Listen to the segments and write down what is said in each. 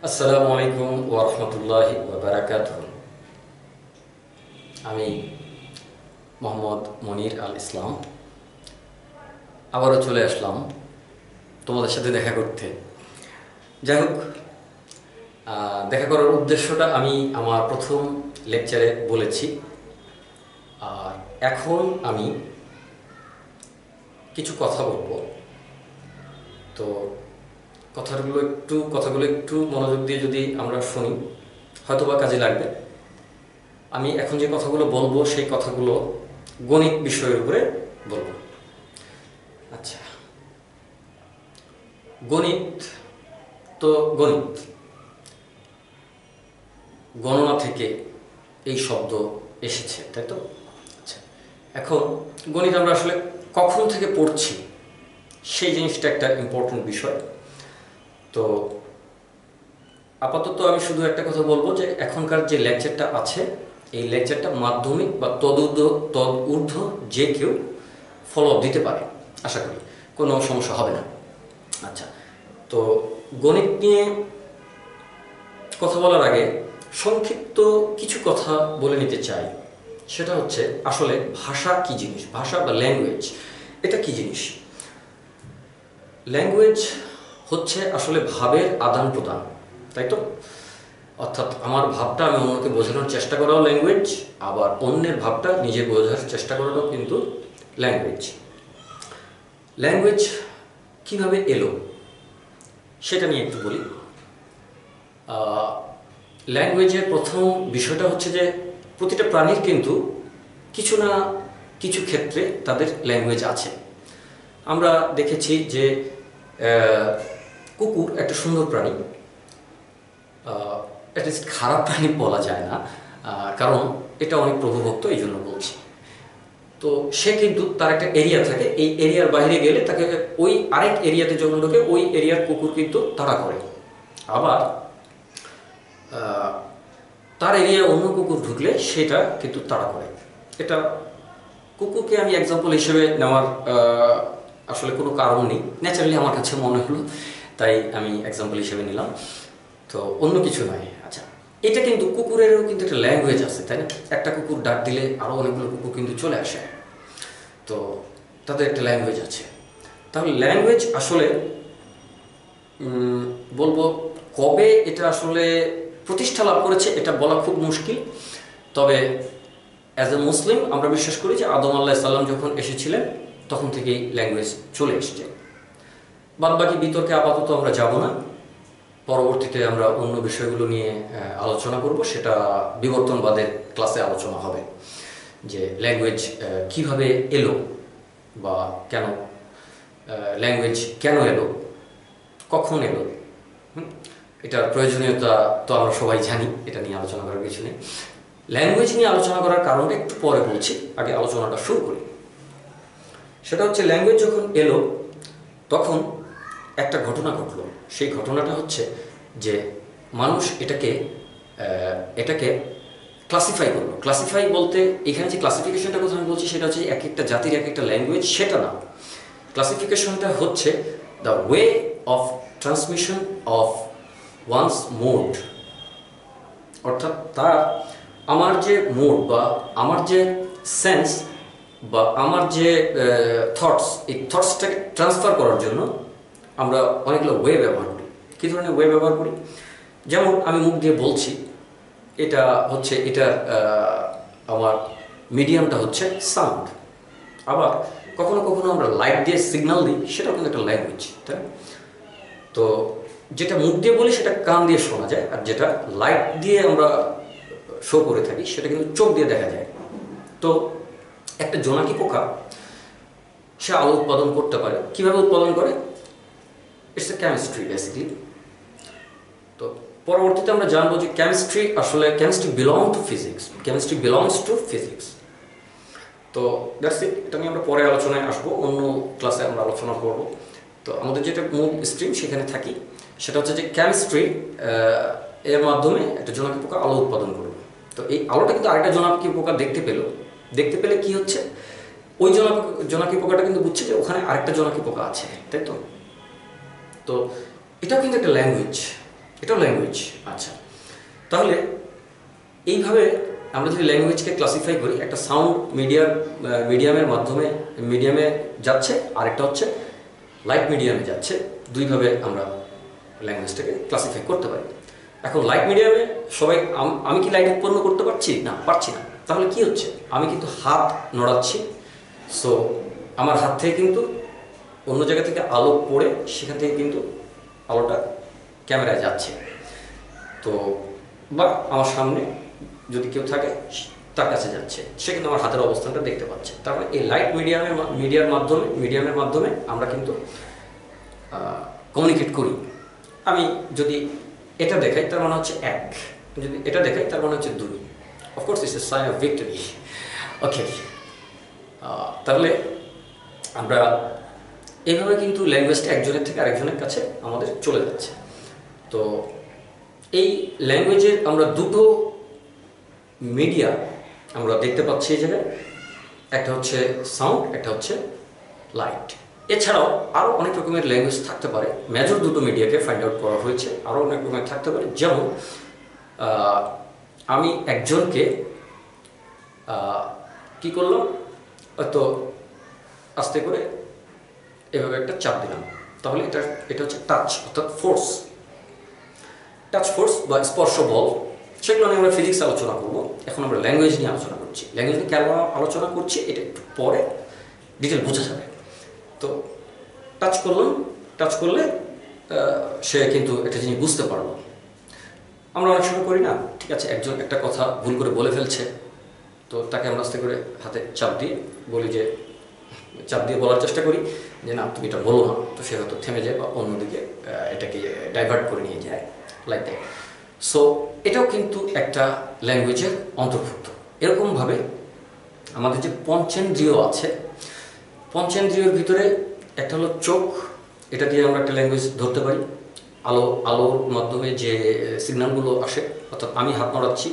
আসসালামু আলাইকুম ওয়া রাহমাতুল্লাহি ওয়া বারাকাতুহু। আমি মোহাম্মদ মনির আল ইসলাম আবারও চলে আসলাম তোমাদের সাথে দেখা করতে। যাই হোক, দেখা করার উদ্দেশ্যটা আমি আমার প্রথম লেকচারে বলেছি। আর এখন আমি কিছু কথা বলবো। তো কথাগুলো একটু মনোযোগ দিয়ে যদি আমরা শুনি হয়তোবা কাজে লাগবে। আমি এখন যে কথাগুলো বলবো সেই কথাগুলো গণিত বিষয়ের উপরে বলবো। আচ্ছা, গণিত তো গণিত, গণনা থেকে এই শব্দ এসেছে, তাই তো? আচ্ছা, এখন গণিত আমরা আসলে কখন থেকে পড়ছি সেই জিনিসটা একটা ইম্পর্টেন্ট বিষয়। তো আপাতত আমি শুধু একটা কথা বলবো যে এখনকার যে লেকচারটা আছে এই লেকচারটা মাধ্যমিক বা তদূর্ধ্ব যে কেউ ফলো আপ দিতে পারে, আশা করি কোনো সমস্যা হবে না। আচ্ছা, তো গণিত নিয়ে কথা বলার আগে সংক্ষিপ্ত কিছু কথা বলে নিতে চাই। সেটা হচ্ছে আসলে ভাষা কি জিনিস, ভাষা বা ল্যাঙ্গুয়েজ এটা কি জিনিস। ল্যাঙ্গুয়েজ হচ্ছে আসলে ভাবের আদান প্রদান, তাই তো? অর্থাৎ আমার ভাবটা আমি অন্যকে বোঝানোর চেষ্টা করাও ল্যাঙ্গুয়েজ, আবার অন্যের ভাবটা নিজে বোঝার চেষ্টা করাটাও কিন্তু ল্যাঙ্গুয়েজ। ল্যাঙ্গুয়েজ কীভাবে এলো সেটা নিয়ে একটু বলি। ল্যাঙ্গুয়েজের প্রথম বিষয়টা হচ্ছে যে প্রতিটা প্রাণীর কিন্তু কিছু না কিছু ক্ষেত্রে তাদের ল্যাঙ্গুয়েজ আছে। আমরা দেখেছি যে কুকুর একটা সুন্দর প্রাণী, অ্যাটলিস্ট খারাপ প্রাণী বলা যায় না, কারণ এটা অনেক প্রভুভক্ত, এই জন্য বলছি। তো সে কিন্তু তার একটা এরিয়া থাকে, এই এরিয়ার বাইরে গেলে তাকে ওই আরেক এরিয়াতে যখন ঢোকে ওই এরিয়ার কুকুর কিন্তু তাড়া করে। আবার তার এরিয়া অন্য কুকুর ঢুকলে সেটা কিন্তু তাড়া করে। এটা কুকুরকে আমি এক্সাম্পল হিসেবে নেওয়ার আসলে কোনো কারণ নেই, ন্যাচারালি আমার কাছে মনে হলো তাই আমি এক্সাম্পল হিসেবে নিলাম, তো অন্য কিছু নয়। আচ্ছা, এটা কিন্তু কুকুরেরও কিন্তু একটা ল্যাঙ্গুয়েজ আছে, তাই না? একটা কুকুর ডাক দিলে আরও অনেকগুলো কুকুর কিন্তু চলে আসে, তো তাদের একটা ল্যাঙ্গুয়েজ আছে। তাহলে ল্যাঙ্গুয়েজ আসলে বলবো কবে এটা আসলে প্রতিষ্ঠা লাভ করেছে এটা বলা খুব মুশকিল। তবে অ্যাজ এ মুসলিম আমরা বিশ্বাস করি যে আদম আলাইহিস সালাম যখন এসেছিলেন তখন থেকেই ল্যাঙ্গুয়েজ চলে এসছে। বাদবাকি বিতর্কে আপাতত আমরা যাব না, পরবর্তীতে আমরা অন্য বিষয়গুলো নিয়ে আলোচনা করব, সেটা বিবর্তনবাদের ক্লাসে আলোচনা হবে যে ল্যাঙ্গুয়েজ কিভাবে এলো বা কেন ল্যাঙ্গুয়েজ কেন এলো, কখন এলো। এটার প্রয়োজনীয়তা তো আমরা সবাই জানি, এটা নিয়ে আলোচনা করার কিছু নেই। ল্যাঙ্গুয়েজ নিয়ে আলোচনা করার কারণটা একটু পরে বলছি, আগে আলোচনাটা শুরু করি। সেটা হচ্ছে ল্যাঙ্গুয়েজ যখন এলো তখন একটা ঘটনা ঘটলো। সেই ঘটনাটা হচ্ছে যে মানুষ এটাকে ক্লাসিফাই করলো। ক্লাসিফাই বলতে এখানে যে ক্লাসিফিকেশনটা কথা আমি বলছি সেটা হচ্ছে এক একটা জাতির এক একটা ল্যাঙ্গুয়েজ, সেটা না। ক্লাসিফিকেশনটা হচ্ছে the way of transmission of wands mode, অর্থাৎ আমার যে মোড বা আমার যে সেন্স বা আমার যে থটস, এই থটসটাকে ট্রান্সফার করার জন্য আমরা অনেকগুলো ওয়ে ব্যবহার করি। কী ধরনের ওয়ে ব্যবহার করি? যেমন আমি মুখ দিয়ে বলছি, এটা হচ্ছে এটার আমার মিডিয়ামটা হচ্ছে সাউন্ড। আবার কখনো কখনো আমরা লাইট দিয়ে সিগন্যাল দিই, সেটাও কিন্তু একটা ল্যাঙ্গুয়েজ, তাই না? তো যেটা মুখ দিয়ে বলি সেটা কান দিয়ে শোনা যায়, আর যেটা লাইট দিয়ে আমরা শো করে থাকি সেটা কিন্তু চোখ দিয়ে দেখা যায়। তো একটা জোনাকি পোকা সে আলো উৎপাদন করতে পারে। কিভাবে উৎপাদন করে? It's a chemistry basically. তো পরবর্তীতে আমরা জানবো যে কেমিস্ট্রি বিলংস টু ফিজিক্স। তো দ্যাটস ইট, এটা নিয়ে আমরা পরে আলোচনায় আসবো, অন্য ক্লাসে আমরা আলোচনা করব। তো আমাদের যেটা মূল স্ট্রিম সেখানে থাকি, সেটা হচ্ছে যে কেমিস্ট্রি এর মাধ্যমে একটা জোনাকি পোকা আলো উৎপাদন করবে। তো এই আলোটা কিন্তু আরেকটা জোনাকি পোকা দেখতে পেলে কি হচ্ছে, ওই জোনাকি পোকাটা কিন্তু বুঝছে যে ওখানে আরেকটা জোনাকি পোকা আছে, তাই তো? তো এটাও কিন্তু একটা ল্যাঙ্গুয়েজ। এটাও ল্যাঙ্গুয়েজ। আচ্ছা, তাহলে এইভাবে আমরা যদি ল্যাঙ্গুয়েজকে ক্লাসিফাই করি, একটা সাউন্ড মিডিয়ামে যাচ্ছে, আরেকটা হচ্ছে লাইট মিডিয়ামে যাচ্ছে, দুইভাবে আমরা ল্যাঙ্গুয়েজটাকে ক্লাসিফাই করতে পারি। এখন লাইট মিডিয়ামে সবাই, আমি কি লাইট উৎপন্ন করতে পারছি? না, পারছি না। তাহলে কি হচ্ছে? আমি কিন্তু হাত নড়াচ্ছি, সো আমার হাত থেকে কিন্তু অন্য জায়গা থেকে আলো পড়ে সেখান থেকে কিন্তু আলোটা ক্যামেরায় যাচ্ছে। তো বা আমার সামনে যদি কেউ থাকে তার কাছে যাচ্ছে, সে কিন্তু আমার হাতের অবস্থানটা দেখতে পাচ্ছে। তারপরে এই লাইট মিডিয়ামের মাধ্যমে আমরা কিন্তু কমিউনিকেট করি। আমি যদি এটা দেখাই তার মানে হচ্ছে 1, যদি এটা দেখাই তার মানে হচ্ছে 2। Of course it's a sign of victory. Okay, তাহলে আমরা এইভাবে কিন্তু ল্যাঙ্গুয়েজটা একজনের থেকে আরেকজনের কাছে আমাদের চলে যাচ্ছে। তো এই ল্যাঙ্গুয়েজের আমরা দুটো মিডিয়া আমরা দেখতে পাচ্ছি এই জায়গায়, একটা হচ্ছে সাউন্ড, একটা হচ্ছে লাইট। এছাড়াও আরও অনেক রকমের ল্যাঙ্গুয়েজ থাকতে পারে, মেজর দুটো মিডিয়াকে ফাইন্ড আউট করা হয়েছে, আরও অনেক রকমের থাকতে পারে। যেমন আমি একজনকে কি করলাম, হয়তো আস্তে করে এভাবে একটা চাপ দিলাম, তাহলে এটা হচ্ছে টাচ, অর্থাৎ ফোর্স। টাচ ফোর্স বা স্পর্শ বল, সেগুলো নিয়ে আমরা ফিজিক্স আলোচনা করবো। এখন আমরা ল্যাঙ্গুয়েজ নিয়ে আলোচনা করছি। ল্যাঙ্গুয়েজ নিয়ে কেন আলোচনা করছি এটা একটু পরে ডিটেল বোঝা যাবে। তো টাচ করলে সে কিন্তু একটা জিনিস বুঝতে পারলো। আমরা অনেক সময় করি না, ঠিক আছে, একজন একটা কথা ভুল করে বলে ফেলছে, তো তাকে আমরা আস্তে করে হাতে চাপ দিয়ে বলার চেষ্টা করি যে না, তুমি এটা বলো না। তো সে হয়তো থেমে যায় বা অন্যদিকে এটাকে ডাইভার্ট করে নিয়ে যায়, লাইক দ্যাট। সো এটাও কিন্তু একটা ল্যাঙ্গুয়েজের অন্তর্ভুক্ত। এরকমভাবে আমাদের যে পঞ্চেন্দ্রিয় আছে, পঞ্চেন্দ্রিয়র ভিতরে একটা হলো চোখ, এটা দিয়ে আমরা একটা ল্যাঙ্গুয়েজ ধরতে পারি। আলোর মাধ্যমে যে সিগন্যালগুলো আসে, অর্থাৎ আমি হাত নাড়াচ্ছি,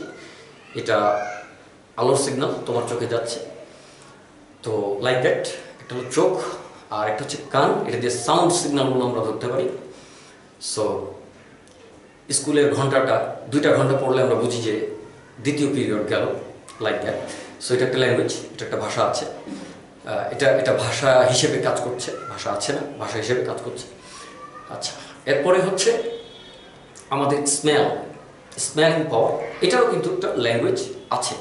এটা আলোর সিগন্যাল তোমার চোখে যাচ্ছে, তো লাইক দ্যাট। একটা হলো চোখ, আর একটা হচ্ছে কান, এটা দিয়ে সাউন্ড সিগন্যালগুলো আমরা ধরতে পারি। সো স্কুলের ঘন্টাটা 2টা ঘন্টা পড়লে আমরা বুঝি যে দ্বিতীয় পিরিয়ড গেল, লাইক দ্যাট। সো এটা একটা ল্যাঙ্গুয়েজ, এটা একটা ভাষা আছে, এটা ভাষা হিসেবে কাজ করছে, ভাষা আছে না, ভাষা হিসেবে কাজ করছে। আচ্ছা, এরপরে হচ্ছে আমাদের স্মেলিং পাওয়ার, এটাও কিন্তু একটা ল্যাঙ্গুয়েজ আছে।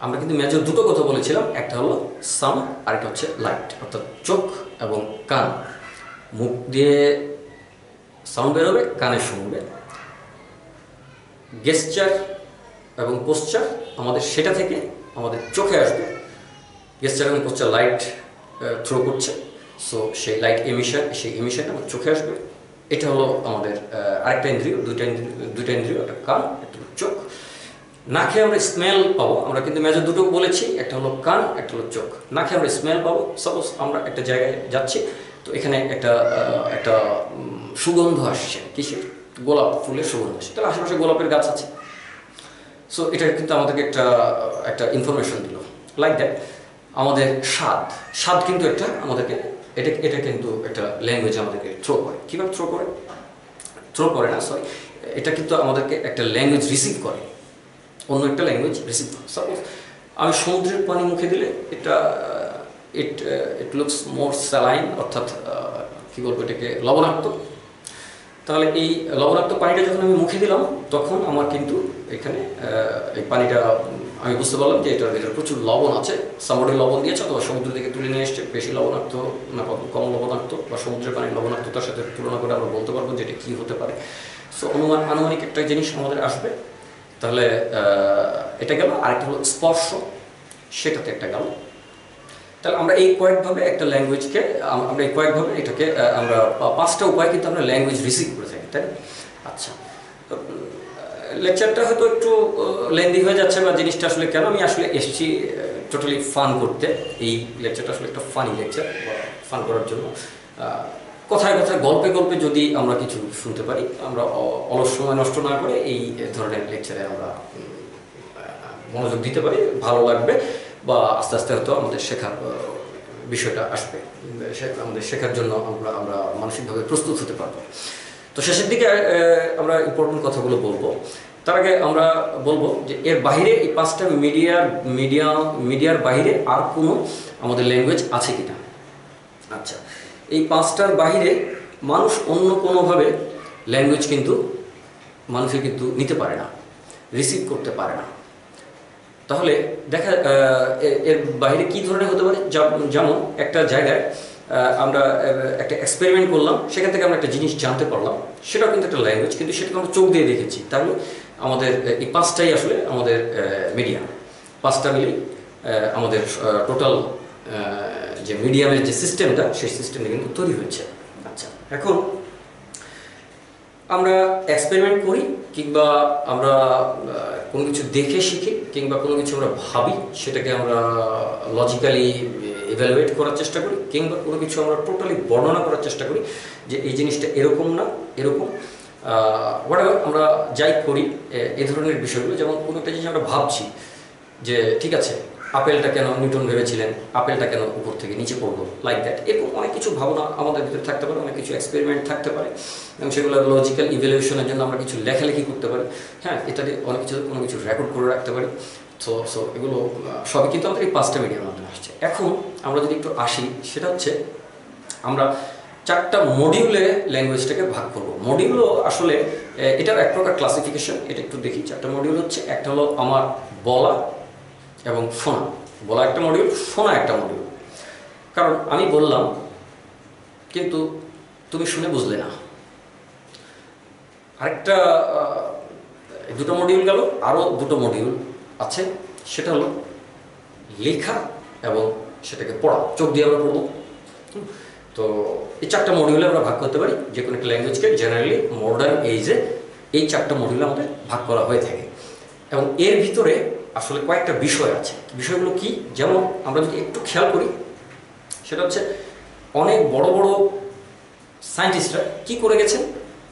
আমরা কিন্তু মেজর দুটো কথা বলেছিলাম, একটা হলো সাউন্ড আর একটা হচ্ছে লাইট, অর্থাৎ চোখ এবং কান। মুখ দিয়ে সাউন্ড বেরোবে, কানে শুনবে। গেস্টার এবং পোস্চার আমাদের সেটা থেকে আমাদের চোখে আসবে। গেস্টার এবং পোস্চার লাইট থ্রো করছে, সো সেই লাইট এমিশন আমার চোখে আসবে। এটা হলো আমাদের আরেকটা ইন্দ্রিয়, দুইটা ইন্দ্রিয়, একটা কান, একটা চোখ। নাকে আমরা স্মেল পাবো, আমরা কিন্তু মেজর দুটো বলেছি, একটা হলো কান, একটা হলো চোখ। নাকে আমরা স্মেল পাবো, সাপোজ আমরা একটা জায়গায় যাচ্ছি, তো এখানে একটা সুগন্ধ আসছে, কিসের? গোলাপ ফুলের সুগন্ধ আসছে, তাহলে আশেপাশে গোলাপের গাছ আছে, সো এটা কিন্তু আমাদেরকে একটা ইনফরমেশন দিল, লাইক দ্যাট। আমাদের স্বাদ কিন্তু আমাদেরকে এটা কিন্তু একটা ল্যাঙ্গুয়েজ আমাদেরকে থ্রো করে। কীভাবে থ্রো করে না, সরি, এটা কিন্তু আমাদেরকে একটা ল্যাঙ্গুয়েজ রিসিভ করে, অন্য একটা ল্যাঙ্গুয়েজ রিসিভ করে। সাপোজ আমি সমুদ্রের পানি মুখে দিলে ইট লুকস মোর স্যালাইন, অর্থাৎ কী বলবো, এটাকে লবণাক্ত। তাহলে এই লবণাক্ত পানিটা যখন আমি মুখে দিলাম, তখন আমার কিন্তু এখানে এই পানিটা আমি বুঝতে পারলাম যে এটার ভিতরে প্রচুর লবণ আছে। সামুদ্রে লবণ দিয়েছে অথবা সমুদ্র থেকে তুলে নিয়ে এসছে, বেশি লবণাক্ত না কম লবণাক্ত, বা সমুদ্রের পানির লবণাক্ততার সাথে তুলনা করে আমরা বলতে পারবো যে এটা কী হতে পারে। সো আনুমানিক একটা জিনিস আমাদের আসবে। তাহলে এটা গেল। আরেকটা হলো স্পর্শ, সেটাতে একটা গেল। তাহলে আমরা এই কয়েকভাবে একটা ল্যাঙ্গুয়েজকে এটাকে আমরা 5টা উপায় কিন্তু আমরা ল্যাঙ্গুয়েজ রিসিভ করে থাকি, তাই না? আচ্ছা, লেকচারটা হয়তো একটু লেন্দি হয়ে যাচ্ছে, বা জিনিসটা আসলে কেন আমি আসলে এসেছি টোটালি ফান করতে। এই লেকচারটা আসলে একটা ফানি লেকচার, ফান করার জন্য। কথায় গল্পে যদি আমরা কিছু শুনতে পারি, আমরা অলস সময় নষ্ট না করে এই ধরনের লেকচারে আমরা মনোযোগ দিতে পারি, ভালো লাগবে, বা আস্তে আস্তে হয়তো আমাদের শেখার বিষয়টা আসবে, আমাদের শেখার জন্য আমরা মানসিকভাবে প্রস্তুত হতে পারবো। তো তো শেষের দিকে আমরা ইম্পর্টেন্ট কথাগুলো বলবো। তার আগে আমরা বলবো যে এর বাইরে এই 5টা মিডিয়ার বাইরে আর কোনো আমাদের ল্যাঙ্গুয়েজ আছে কিনা। আচ্ছা, এই 5টার বাইরে মানুষ অন্য কোনোভাবে ল্যাঙ্গুয়েজ কিন্তু মানুষে কিন্তু নিতে পারে না, রিসিভ করতে পারে না। তাহলে দেখা এর বাইরে কী ধরনের হতে পারে? যেমন একটা জায়গায় আমরা একটা এক্সপেরিমেন্ট করলাম, সেখান থেকে আমরা একটা জিনিস জানতে পারলাম, সেটাও কিন্তু একটা ল্যাঙ্গুয়েজ, কিন্তু সেটাকে আমরা চোখ দিয়ে দেখেছি। তাহলে আমাদের এই 5টাই আসলে আমাদের মিডিয়া, 5টা মিলে আমাদের টোটাল যে মিডিয়ামের যে সিস্টেমটা, সেই সিস্টেমটা কিন্তু তৈরি হয়েছে। আচ্ছা, এখন আমরা এক্সপেরিমেন্ট করি কিংবা আমরা কোনো কিছু দেখে শিখি কিংবা কোনো কিছু আমরা ভাবি, সেটাকে আমরা লজিক্যালি ইভ্যালুয়েট করার চেষ্টা করি, কিংবা কোনো কিছু আমরা টোটালি বর্ণনা করার চেষ্টা করি যে এই জিনিসটা এরকম না এরকম, হোয়াটএভার আমরা যাই করি এই ধরনের বিষয়গুলো। যেমন কোনো একটা জিনিস আমরা ভাবছি যে ঠিক আছে, আপেলটা কেন নিউটন ভেবেছিলেন, আপেলটা কেন উপর থেকে নিচে পড়লো, লাইক দ্যাট। এরকম অনেক কিছু ভাবনা আমাদের ভিতরে থাকতে পারে, অনেক কিছু এক্সপেরিমেন্ট থাকতে পারে, এবং সেগুলো লজিক্যাল ইভ্যালুয়েশনের জন্য আমরা কিছু লেখালেখি করতে পারি, হ্যাঁ, ইত্যাদি অনেক কিছু, কোনো কিছু রেকর্ড করে রাখতে পারি। সো এগুলো সবই কিন্তু আমাদের এই 5টা মিডিয়ার মাধ্যমে আসছে। এখন আমরা যদি একটু আসি, সেটা হচ্ছে আমরা 4টা মডিউলে ল্যাঙ্গুয়েজটাকে ভাগ করব। মডিউলও আসলে এটার এক প্রকার ক্লাসিফিকেশন, এটা একটু দেখি। 4টা মডিউল হচ্ছে, একটা হলো আমার বলা এবং শোনা। বলা একটা মডিউল, শোনা একটা মডিউল। কারণ আমি বললাম কিন্তু তুমি শুনে বুঝলে না। আরেকটা 2টো মডিউল গেল, আরও 2টো মডিউল আছে, সেটা হলো লেখা এবং সেটাকে পড়া, চোখ দিয়ে আমরা পড়বো। তো এই 4টা মডিউলে আমরা ভাগ করতে পারি। যে কোনো একটা ল্যাঙ্গুয়েজকে জেনারেলি মডার্ন এইজে এই 4টা মডিউলে আমাদের ভাগ করা হয়ে থাকে। এবং এর ভিতরে আসলে কয়েকটা বিষয় আছে। বিষয়গুলো কি? যেমন আমরা যদি একটু খেয়াল করি, সেটা হচ্ছে অনেক বড় বড় সায়েন্টিস্টরা কি করে গেছেন,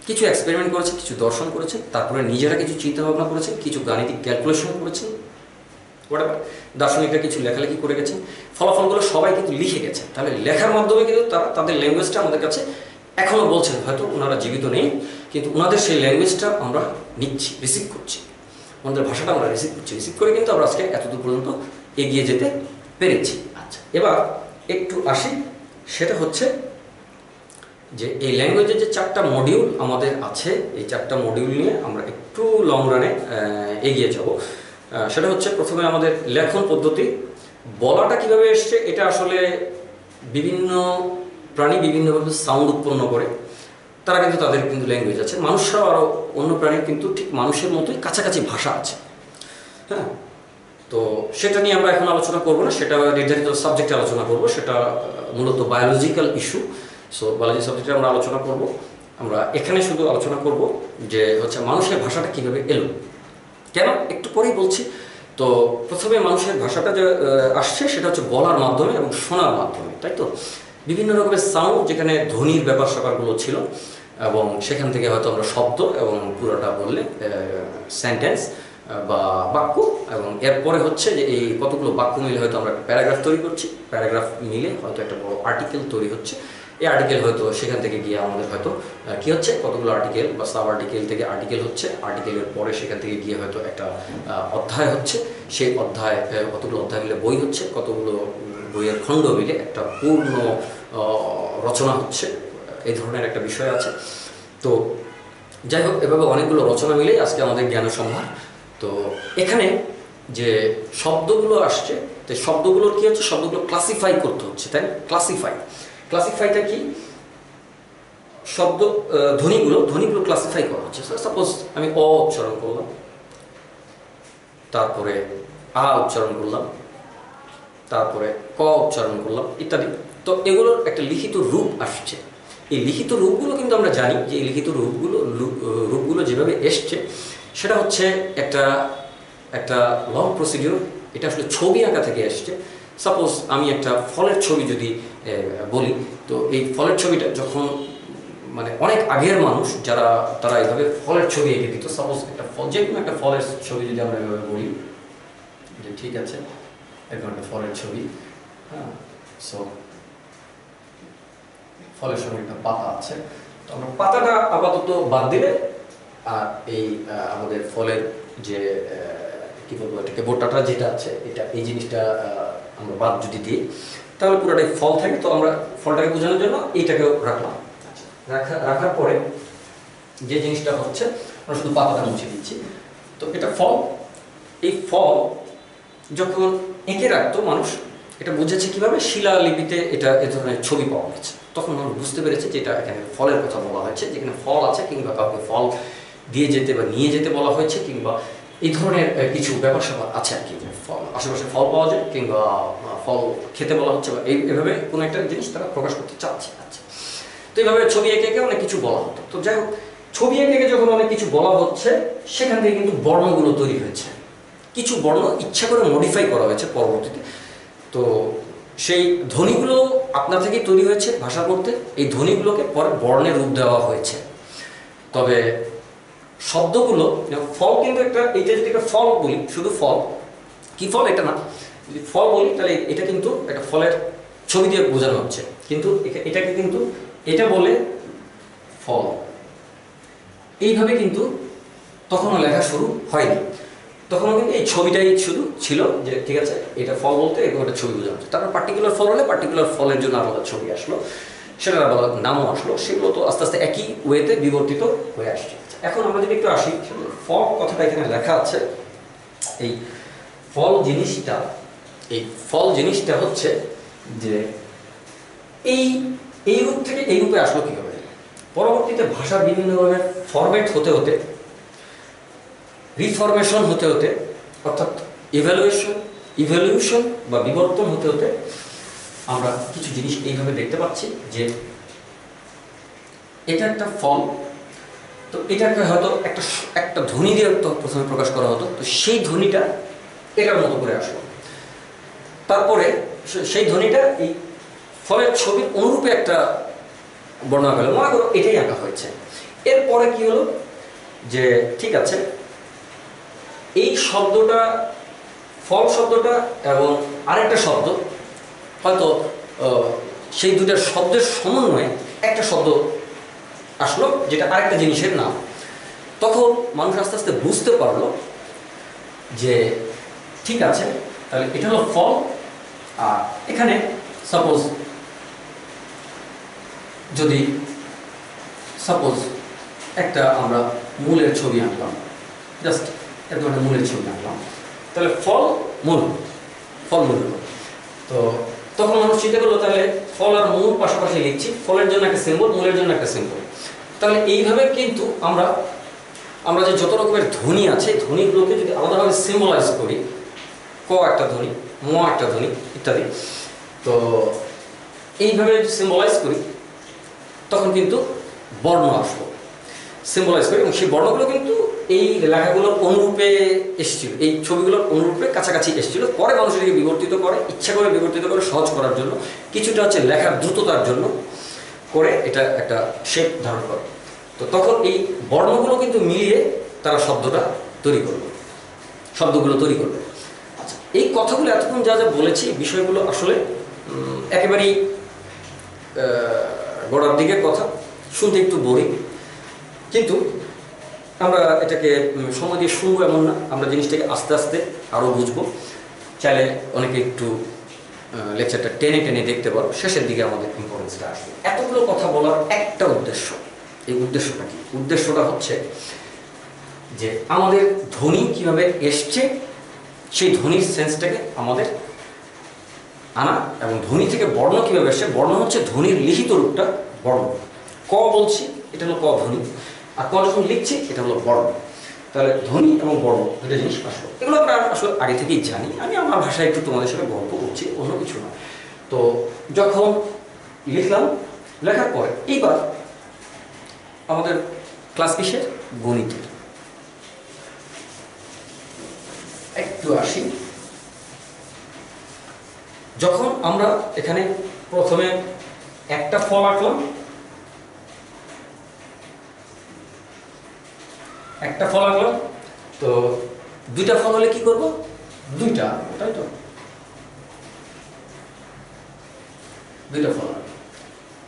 কিছু এক্সপেরিমেন্ট করেছেন, কিছু দর্শন করেছেন, তারপরে নিজেরা কিছু চিন্তা ভাবনা করেছেন, কিছু গাণিতিক ক্যালকুলেশন করেছেন, হোয়াটএভার, দার্শনিকরা কিছু লেখালেখি করে গেছেন, ফলাফলগুলো সবাই কিন্তু লিখে গেছেন। তাহলে লেখার মাধ্যমে কিন্তু তারা তাদের ল্যাঙ্গুয়েজটা আমাদের কাছে এখনও বলছেন, হয়তো ওনারা জীবিত নেই, কিন্তু ওনাদের সেই ল্যাঙ্গুয়েজটা আমরা নিচ্ছি, রিসিভ করছি, আমাদের ভাষাটা আমরা রিসিভ করছি। রিসিভ করে কিন্তু আমরা আজকে এতদূর পর্যন্ত এগিয়ে যেতে পেরেছি। আচ্ছা, এবার একটু আসি, সেটা হচ্ছে যে এই ল্যাঙ্গুয়েজের যে 4টা মডিউল আমাদের আছে, এই 4টা মডিউল নিয়ে আমরা একটু লং রানে এগিয়ে যাব। সেটা হচ্ছে প্রথমে আমাদের লেখন পদ্ধতি। বলাটা কিভাবে এসছে, এটা আসলে বিভিন্ন প্রাণী বিভিন্নভাবে সাউন্ড উৎপন্ন করে, তারা কিন্তু তাদের কিন্তু ল্যাঙ্গুয়েজ আছে। মানুষরাও আরও অন্য প্রাণীর কিন্তু ঠিক মানুষের মতোই কাছাকাছি ভাষা আছে, হ্যাঁ। তো সেটা নিয়ে আমরা এখন আলোচনা করবো না, সেটা নির্ধারিত সাবজেক্টে আলোচনা করব, সেটা মূলত বায়োলজিক্যাল ইস্যু। সো বায়োলজি সাবজেক্টে আমরা আলোচনা করব। আমরা এখানে শুধু আলোচনা করব যে হচ্ছে মানুষের ভাষাটা কীভাবে এলো, কেন একটু পরেই বলছি। তো প্রথমে মানুষের ভাষাটা যে আসছে, সেটা হচ্ছে বলার মাধ্যমে এবং শোনার মাধ্যমে, তাই তো। বিভিন্ন রকমের সাউন্ড, যেখানে ধ্বনির ব্যাপার স্যাপারগুলো ছিল, এবং সেখান থেকে হয়তো আমরা শব্দ এবং পুরোটা বললে সেন্টেন্স বা বাক্য, এবং এরপরে হচ্ছে যে এই কতগুলো বাক্য মিলে হয়তো আমরা একটা প্যারাগ্রাফ তৈরি করছি, প্যারাগ্রাফ মিলে হয়তো একটা বড় আর্টিকেল তৈরি হচ্ছে। এই আর্টিকেল হয়তো সেখান থেকে গিয়ে আমাদের হয়তো কী হচ্ছে, কতগুলো আর্টিকেল বা সাব আর্টিকেল থেকে আর্টিকেল হচ্ছে, আর্টিকেলের পরে সেখান থেকে গিয়ে হয়তো একটা অধ্যায় হচ্ছে, সেই অধ্যায়, কতগুলো অধ্যায় মিলে বই হচ্ছে, কতগুলো বইয়ের খণ্ড মিলে একটা পূর্ণ রচনা হচ্ছে, এই ধরনের একটা বিষয় আছে। তো যাই হোক, এভাবে অনেকগুলো রচনা মিলেই আজকে আমাদের জ্ঞান সম্ভার। তো এখানে যে শব্দগুলো আসছে, তো শব্দগুলোর কী হচ্ছে, শব্দগুলো ক্লাসিফাই করতে হচ্ছে, তাই ক্লাসিফাইটা কি, শব্দ ধ্বনিগুলো ক্লাসিফাই করা হচ্ছে। সাপোজ আমি অ উচ্চারণ করলাম, তারপরে আ উচ্চারণ করলাম, তারপরে ক উচ্চারণ করলাম, ইত্যাদি। তো এগুলোর একটা লিখিত রূপ আসছে। এই লিখিত রূপগুলো কিন্তু আমরা জানি যে এই লিখিত রূপগুলো যেভাবে এসছে, সেটা হচ্ছে একটা লং প্রসিডিওর। এটা আসলে ছবি আঁকা থেকে এসছে। সাপোজ আমি একটা ফলের ছবি যদি বলি, তো এই ফলের ছবিটা যখন মানে অনেক আগের মানুষ তারা এইভাবে ফলের ছবি এঁকে দিত। সাপোজ একটা ফল, যে কোনো একটা ফলের ছবি যদি আমরা এভাবে বলি যে ঠিক আছে, এরকম একটা ফলের ছবি, হ্যাঁ। সো ফলের সঙ্গে একটা পাতা আছে, তো আমরা পাতাটা আপাতত বাদ দিলে আর এই আমাদের ফলের যে কি বলবো এটাকে বোটাটা যেটা আছে এটা এই জিনিসটা আমরা বাদ যদি দিই তাহলে পুরোটাই ফল থাকে। তো আমরা ফলটাকে বোঝানোর জন্য এইটাকেও রাখলাম। রাখার পরে যে জিনিসটা হচ্ছে আমরা শুধু পাতাটা মুছে দিচ্ছি। তো এটা ফল, এই ফল যখন এঁকে রাখতো মানুষ, এটা বুঝেছে কিভাবে, শিলালিপিতে এটা এ ধরনের ছবি পাওয়া গেছে। তখন মানুষ বুঝতে পেরেছে যে এটা এখানে ফলের কথা বলা হয়েছে, যেখানে ফল আছে কিংবা কাউকে ফল দিয়ে যেতে বা নিয়ে যেতে বলা হয়েছে কিংবা এই ধরনের কিছু ব্যাপার স্যাপার আছে আর কি। ফল আশেপাশে ফল পাওয়া যায় কিংবা ফল খেতে বলা হচ্ছে বা এইভাবে কোনো একটা জিনিস তারা প্রকাশ করতে চাচ্ছে। আচ্ছা, তো এইভাবে ছবি এঁকে এঁকে অনেক কিছু বলা হতো। তো যাই হোক, ছবি এঁকে এঁকে যখন অনেক কিছু বলা হচ্ছে সেখান থেকে কিন্তু বর্ণগুলো তৈরি হয়েছে। কিছু বর্ণ ইচ্ছা করে মডিফাই করা হয়েছে পরবর্তীতে। তো সেই ধ্বনিগুলো আপনা থেকেই তৈরি হয়েছে ভাষার মধ্যে, এই ধ্বনিগুলোকে পরে বর্ণের রূপ দেওয়া হয়েছে। তবে শব্দগুলো, ফল কিন্তু একটা, এইটা যদি একটা ফল বলি, শুধু ফল, কি ফল এটা না, যদি ফল বলি তাহলে এটা কিন্তু একটা ফলের ছবি দিয়ে বোঝানো হচ্ছে। কিন্তু এটাকে কিন্তু এটা বলে ফল, এইভাবে কিন্তু তখনও লেখা শুরু হয়নি। তখনও কিন্তু এই ছবিটাই শুধু ছিল যে ঠিক আছে এটা ফল বলতে এরকম একটা ছবি বোঝানো হচ্ছে। তারপর পার্টিকুলার ফল হলে পার্টিকুলার ফলের জন্য আলাদা ছবি আসলো, সেটার আলাদা নামও আসলো। সেগুলো তো আস্তে আস্তে একই ওয়েতে বিবর্তিত হয়ে আসছে। এখন আমরা যদি একটু আসি, ফল কথাটা এখানে লেখা আছে, এই ফল জিনিসটা, এই ফল জিনিসটা হচ্ছে যে এই রূপ থেকে এই রূপে আসলো কীভাবে। পরবর্তীতে ভাষার বিভিন্ন ধরনের ফরম্যাট হতে হতে, রিফরমেশন হতে হতে, অর্থাৎ ইভ্যালুয়েশন বা বিবর্তন হতে হতে আমরা কিছু জিনিস এইভাবে দেখতে পাচ্ছি যে এটা একটা ফল। তো এটাকে হয়তো একটা ধ্বনি দিয়ে তো প্রথমে প্রকাশ করা হতো। তো সেই ধ্বনিটা এটার মতো করে আসলো, তারপরে সেই ধ্বনিটা এই ফলের ছবির অনুরূপে একটা বর্ণনা পেল, মনে করো এটাই আঁকা হয়েছে। এরপরে কি হলো যে ঠিক আছে, এই শব্দটা, ফল শব্দটা এবং আরেকটা শব্দ, হয়তো সেই দুটার শব্দের সমন্বয়ে একটা শব্দ আসলো যেটা আরেকটা জিনিসের নাম। তখন মানুষ আস্তে আস্তে বুঝতে পারলো যে ঠিক আছে, তাহলে এটা হলো ফল। আর এখানে সাপোজ একটা আমরা মূলের ছবি আঁকলাম, জাস্ট এক ধরনের মূলের ছবি আঁকলাম, তাহলে ফল মূল হলো। তো তখন মানুষ চিন্তা করলো তাহলে ফল আর মূল পাশাপাশি লিখছি, ফলের জন্য একটা সিম্বল, মূলের জন্য একটা সিম্বল। তাহলে এইভাবে কিন্তু আমরা যে যত রকমের ধ্বনি আছে, ধ্বনিগুলোকে যদি আলাদাভাবে সিম্বলাইজ করি, ক একটা ধ্বনি, ম একটা ধ্বনি ইত্যাদি, তো এইভাবে যদি সিম্বলাইজ করি তখন কিন্তু বর্ণ আসলো, সিম্বলাইজ করি। এবং সেই বর্ণগুলো কিন্তু এই লেখাগুলোর অনুরূপে এসেছিল, এই ছবিগুলোর অনুরূপে কাছাকাছি এসেছিল। পরে মানুষ এটাকে বিবর্তিত করে, ইচ্ছা করে বিবর্তিত করে সহজ করার জন্য, কিছুটা হচ্ছে লেখার দ্রুততার জন্য করে এটা একটা শেপ ধারণ করে। তো তখন এই বর্ণগুলো কিন্তু মিলিয়ে তারা শব্দগুলো তৈরি করবে। আচ্ছা, এই কথাগুলো এতক্ষণ যা যা বলেছি, বিষয়গুলো আসলে একেবারেই গোড়ার দিকের কথা, শুনতে একটু বোরিং, কিন্তু আমরা এটাকে সময় দিয়ে শুনবো এমন না, আমরা জিনিসটাকে আস্তে আস্তে আরও বুঝবো। চাইলে অনেকে একটু লেকচারটা টেনে টেনে দেখতে পারো, শেষের দিকে আমাদের ইম্পর্টেন্সটা আসবে। এতগুলো কথা বলার একটা উদ্দেশ্য, এই উদ্দেশ্যটা কি? উদ্দেশ্যটা হচ্ছে যে আমাদের ধ্বনি কিভাবে এসছে, সেই ধ্বনির সেন্সটাকে আমাদের আনা, এবং ধ্বনি থেকে বর্ণ কিভাবে এসছে। বর্ণ হচ্ছে ধ্বনির লিখিত রূপটা বর্ণ। ক বলছি, এটা হলো ক ধ্বনি, আর ক যখন লিখছি এটা হলো বর্ণ। তাহলে ধ্বনি এবং বর্ণ দুটো জিনিস আসলো, এগুলো আমরা আসলে আগে থেকেই জানি। আমি আমার ভাষায় একটু তোমাদের সাথে গল্প করছি, অন্য কিছু না। তো যখন লিখলাম, লেখার পরে এইবার আমাদের ক্লাস কিসের? গণিতের। একটু আসি, যখন আমরা এখানে প্রথমে একটা ফল আঁকলাম, তো দুইটা ফল হলে কি করব? দুইটা, তাই তো, দুইটা ফল।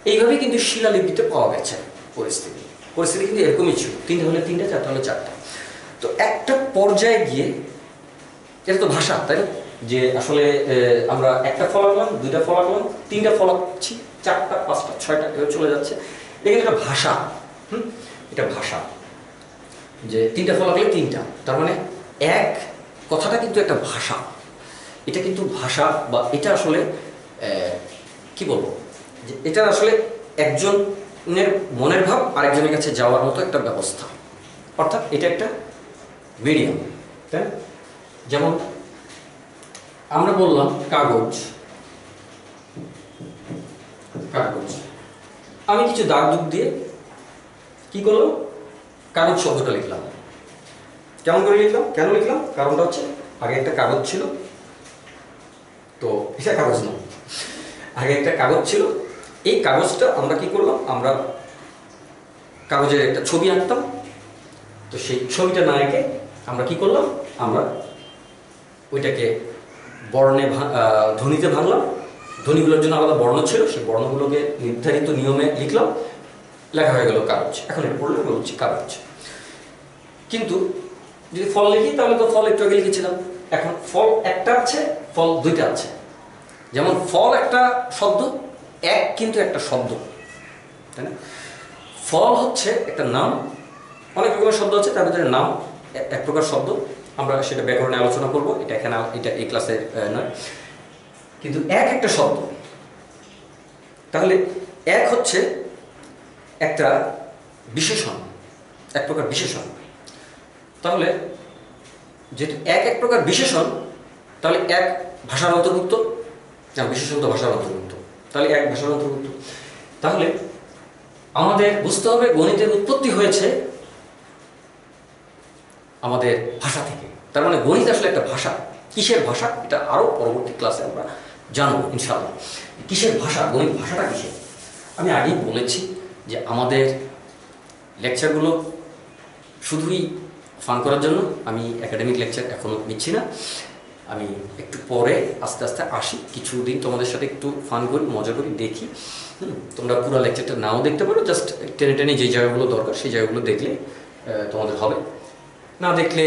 এইভাবে কিন্তু শিলালিপিতে পাওয়া গেছে। পরিস্থিতি পরিস্থিতি কিন্তু এরকমই ছিল, 3টা হলে 3টা, 4টা হলে 4টা। তো একটা পর্যায়ে গিয়ে, এটা তো ভাষা তাই না, যে আসলে আমরা একটা ফল আঁকলাম, 2টা ফল আঁকলাম, 3টা ফল আঁকছি, 4টা, 5টা, 6টা এভাবে চলে যাচ্ছে। এটা কিন্তু একটা ভাষা। এটা ভাষা, যে 3টা ফল আঁকলে 3টা, তার মানে এক কথাটা কিন্তু একটা ভাষা। এটা কিন্তু ভাষা, বা এটা আসলে কি বলবো, যে এটা আসলে একজনের মনের ভাব আরেকজনের কাছে যাওয়ার মতো একটা ব্যবস্থা, অর্থাৎ এটা একটা মিডিয়াম, তাই না? যেমন আমরা বললাম কাগজ, কাগজ, আমি কিছু দাগ দুগ দিয়ে কি করলাম, কাগজ শব্দটা লিখলাম। কেমন করে লিখলাম, কেন লিখলাম, কারণটা হচ্ছে আগে একটা কাগজ ছিল, তো এটা কাগজ নয়, আগে একটা কাগজ ছিল, এই কাগজটা আমরা কি করলাম, আমরা কাগজের একটা ছবি আঁকতাম, তো সেই ছবিটা না এঁকে আমরা কি করলাম, আমরা ওইটাকে বর্ণে ধ্বনিতে ভাঙলাম, ধ্বনিগুলোর জন্য আলাদা বর্ণ ছিল, সেই বর্ণগুলোকে নির্ধারিত নিয়মে লিখলাম, লেখা হয়ে গেল কাগজ। এখন এটা পড়লে বলছি কাগজ। কিন্তু যদি ফল লিখি তাহলে তো ফল একটু আগে লিখেছিলাম, এখন ফল একটা আছে, ফল 2টা আছে। যেমন ফল একটা শব্দ, এক কিন্তু একটা শব্দ, তাই না? ফল হচ্ছে একটা নাম, অনেক রকমের শব্দ আছে, তার ভিতরে নাম এক প্রকার শব্দ, আমরা সেটা ব্যাকরণে আলোচনা করব, এটা এখানে, এটা এই ক্লাসের নয়। কিন্তু এক একটা শব্দ, তাহলে এক হচ্ছে একটা বিশেষণ, এক প্রকার বিশেষণ। তাহলে যেহেতু এক এক প্রকার বিশেষণ, তাহলে এক ভাষার অন্তর্ভুক্ত, বিশেষণ তো ভাষার অন্তর্ভুক্ত, তাহলে এক ভাষার অন্তর্ভুক্ত। তাহলে আমাদের বুঝতে হবে গণিতের উৎপত্তি হয়েছে আমাদের ভাষা থেকে, তার মানে গণিত আসলে একটা ভাষা। কিসের ভাষা, এটা আরো পরবর্তী ক্লাসে আমরা জানবো ইনশাআল্লাহ। কিসের ভাষা, গণিত ভাষাটা কিসের। আমি আগেই বলেছি যে আমাদের লেকচারগুলো শুধুই ফান করার জন্য, আমি একাডেমিক লেকচার এখনো নিচ্ছি না, আমি একটু পরে আস্তে আস্তে আসি, কিছুদিন তোমাদের সাথে একটু ফান করি, মজা করি, দেখি। তোমরা পুরো লেকচারটা নাও দেখতে পারো, জাস্ট টেনে টেনে যে জায়গাগুলো দরকার সেই জায়গাগুলো দেখলে তোমাদের হবে, না দেখলে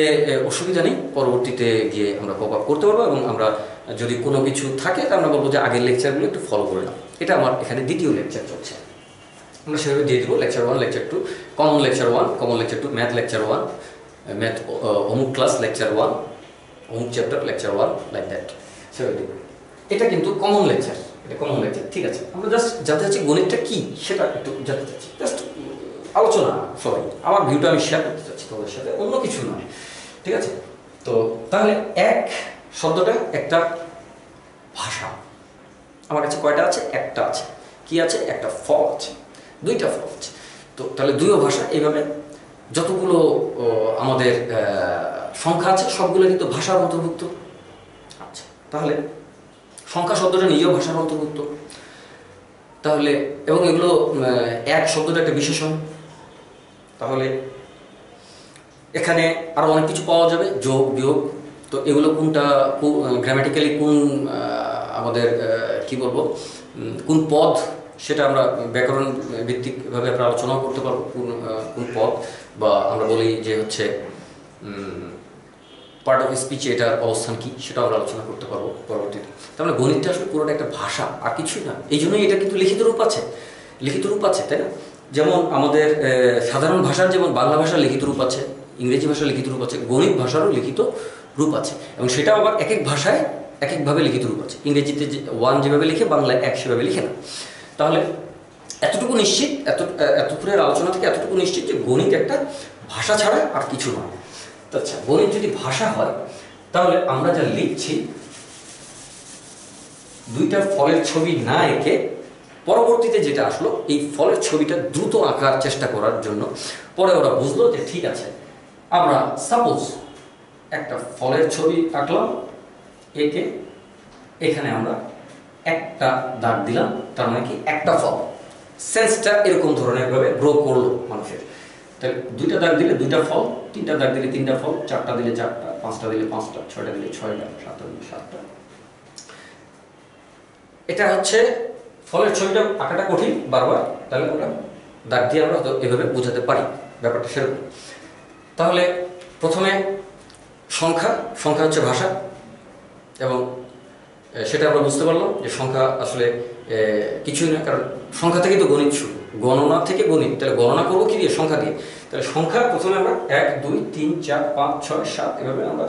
অসুবিধা নেই, পরবর্তীতে গিয়ে আমরা কপ আপ করতে পারবো। এবং আমরা যদি কোনো কিছু থাকে তা আমরা বলবো যে আগের লেকচারগুলো একটু ফলো করে নাও। এটা আমার এখানে দ্বিতীয় লেকচার চলছে, আমরা সেভাবে দিয়ে দেবো। Lecture 1, lecture 2, common lecture 1, common lecture 2, math lecture 1, math অমুক ক্লাস লেকচার 1, অমুক চ্যাপ্টার লেকচার 1, লাইক দ্যাট সেভাবে দেবো। এটা কিন্তু কমন লেকচার, এটা কমন লেকচার, ঠিক আছে? আমরা জাস্ট জানতে চাচ্ছি গণিতটা কী সেটা একটু জানতে চাচ্ছি, জাস্ট আলোচনা, সবাই আমার ভিউটা আমি শেয়ার করতে চাচ্ছি তোমাদের সাথে, অন্য কিছু নয়, ঠিক আছে? তো তাহলে এক শব্দটা একটা ভাষা, আমার কাছে কয়টা আছে, একটা আছে, কি আছে, একটা ফল আছে, 2টা ফল আছে, তো তাহলে 2ও ভাষা। এইভাবে যতগুলো আমাদের সংখ্যা আছে সবগুলো কিন্তু ভাষার অন্তর্ভুক্ত। আচ্ছা, তাহলে সংখ্যা শব্দটা নিজেও ভাষার অন্তর্ভুক্ত, তাহলে এবং এগুলো এক শব্দটা একটা বিশেষণ, তাহলে এখানে আরো অনেক কিছু পাওয়া যাবে, যোগ বিয়োগ, তো এগুলো কোনটা গ্রামাটিক্যালি কোন আমাদের কি বলবো কোন পদ, সেটা আমরা ব্যাকরণ ভিত্তিকভাবে আমরা আলোচনা করতে পারবো, কোন পদ, বা আমরা বলি যে হচ্ছে পার্ট অফ স্পিচে এটার অবস্থান কি, সেটাও আমরা আলোচনা করতে পারবো পরবর্তীতে। তার মানে গণিতটা আসলে পুরোটা একটা ভাষা, আর কিছুই না। এই জন্যই এটা কিন্তু লিখিত রূপ আছে, লিখিত রূপ আছে, তাই না? যেমন আমাদের সাধারণ ভাষার যেমন বাংলা ভাষার লিখিত রূপ আছে, ইংরেজি ভাষার লিখিত রূপ আছে, গণিত ভাষারও লিখিত রূপ আছে, এবং সেটাও আবার এক এক ভাষায় এক একভাবে লিখিত রূপ আছে। ইংরেজিতে 1 যেভাবে লিখে, বাংলায় 1 সেভাবে লিখে না। তাহলে এতটুকু নিশ্চিত, এতক্ষণের আলোচনা থেকে এতটুকু নিশ্চিত যে গণিত একটা ভাষা ছাড়া আর কিছু নয়। আচ্ছা, গণিত যদি ভাষা হয় তাহলে আমরা যা লিখছি, 2টা ফলের ছবি না এঁকে পরবর্তীতে যেটা আসলো, এই ফলের ছবিটা দ্রুত আঁকার চেষ্টা করার জন্য পরে ওরা বুঝলো যে ঠিক আছে, আমরা সাপোজ একটা ফলের ছবি আঁকলাম, এঁকে এখানে আমরা একটা দাগ দিলাম, তার মানে কি একটা ফল। সেন্সটা এরকম ধরনের ভাবে গ্রো করলো মানুষের। তাহলে 2টা দাগ দিলে 2টা ফল, 3টা দাগ দিলে 3টা ফল, 4টা দিলে 4টা, 5টা দিলে 5টা, 6টা দিলে 6টা, 7টা দিলে 7টা। এটা হচ্ছে ফলের ছবিটা আঁকাটা কঠিন বারবার, তাহলে আমরা দাগ দিয়ে আমরা হয়তো এভাবে বোঝাতে পারি, ব্যাপারটা সেরকম। তাহলে প্রথমে সংখ্যা হচ্ছে ভাষা, এবং সেটা আমরা বুঝতে পারলাম যে সংখ্যা আসলে কিছুই না, কারণ সংখ্যা থেকেই তো গণিত শুরু, গণনা থেকে গণিত। তাহলে গণনা করবো কি দিয়ে? সংখ্যা দিয়ে। তাহলে সংখ্যা প্রথমে আমরা 1 2 3 4 5 6 7 এভাবে আমরা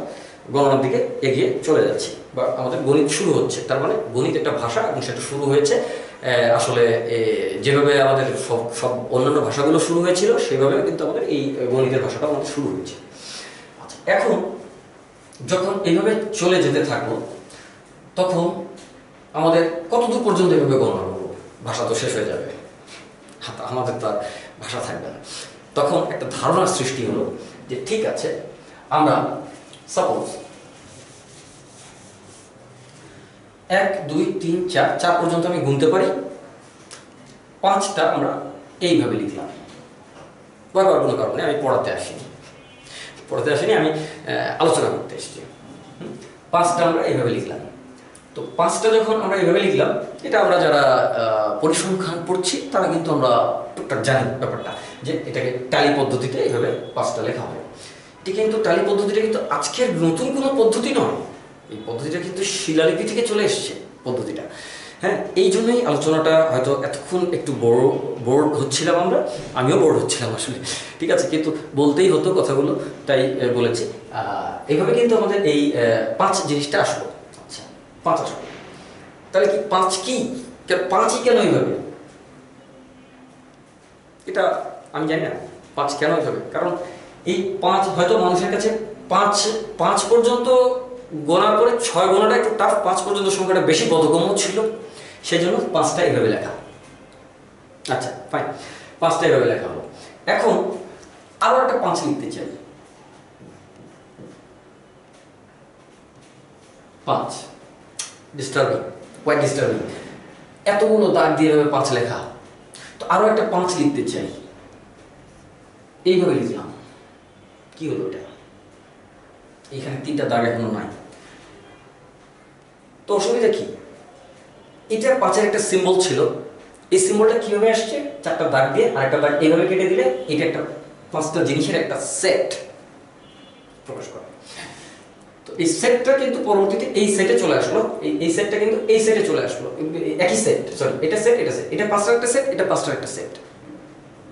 গণনার দিকে এগিয়ে চলে যাচ্ছি, বা আমাদের গণিত শুরু হচ্ছে। তার মানে গণিত একটা ভাষা, এবং সেটা শুরু হয়েছে আসলে যেভাবে আমাদের সব অন্যান্য ভাষাগুলো শুরু হয়েছিল, সেভাবে কিন্তু আমাদের এই গণিতের ভাষাটা আমাদের শুরু হয়েছে। আচ্ছা, এখন যখন এইভাবে চলে যেতে থাকবো, তখন আমাদের কতদূর পর্যন্ত এভাবে গণনা করবো? ভাষা তো শেষ হয়ে যাবে, আমাদের তো আর ভাষা থাকবে না। তখন একটা ধারণার সৃষ্টি হলো যে ঠিক আছে, আমরা সাপোজ 1 2 3 4 পর্যন্ত আমি গুনতে পারি, 5টা আমরা এইভাবে লিখলাম। বারবার কোনো কারণে আমি পড়াতে আসিনি, আমি আলোচনা করতে এসেছি। 5টা আমরা এইভাবে লিখলাম। তো 5টা যখন আমরা এইভাবে লিখলাম, এটা আমরা যারা পরিসংখ্যান পড়ছি তারা কিন্তু আমরা টুকটাক জানি ব্যাপারটা, যে এটাকে টালি পদ্ধতিতে এইভাবে 5টা লেখা হবে। এটি কিন্তু টালি পদ্ধতিটা কিন্তু আজকের নতুন কোনো পদ্ধতি নয়, এই পদ্ধতিটা কিন্তু শিলালিপি থেকে চলে এসেছে পদ্ধতিটা। হ্যাঁ, এই জন্যই আলোচনাটা হয়তো এতক্ষণ একটু বোর্ড হচ্ছিলাম আমরা, আমিও বোর্ড হচ্ছিলাম আসলে, ঠিক আছে, কিন্তু বলতেই হতো কথাগুলো, তাই বলেছি। এইভাবে কিন্তু আমাদের এই 5 জিনিসটা আসলো। আচ্ছা, 5 আসলো। তাহলে কি 5 কি? 5ই কেন এইভাবে? এটা আমি জানি না 5 কেন এইভাবে, কারণ এই 5 হয়তো মানুষের কাছে 5 পর্যন্ত গোনার পরে 6 গোনাটা একটু টাফ, 5 পর্যন্ত সংখ্যাটা বেশি বোধগম্য ছিল, সেই জন্য 5টা এইভাবে লেখা। আচ্ছা ফাইন, 5টা এইভাবে লেখা হলো। এখন আরো একটা 5 লিখতে চাই। 5 ডিস্টার্বিং, এতগুলো দাগ দিয়ে 5 লেখা। তো আরো একটা 5 লিখতে চাই, এইভাবে লিখলাম। কি হলো এটা? এখানে 3টা দাগ এখনো নাই। তো অসুবিধা কি? এটা 5-এর একটা সিম্বল ছিল, এই সিম্বলটা কিভাবে আসছে? 4টা দাগ দিয়ে আর একটা দাগ এইভাবে কেটে দিলে এটা একটা 5টা জিনিসের একটা সেট প্রকাশ করে। তো এই সেটটা কিন্তু পরবর্তীতে এই সেটে চলে আসলো, এই সেটটা কিন্তু এই সেটে চলে আসলো, একই সেট, সরি এটা সেট, এটা 5টার একটা সেট, এটা 5টার একটা সেট।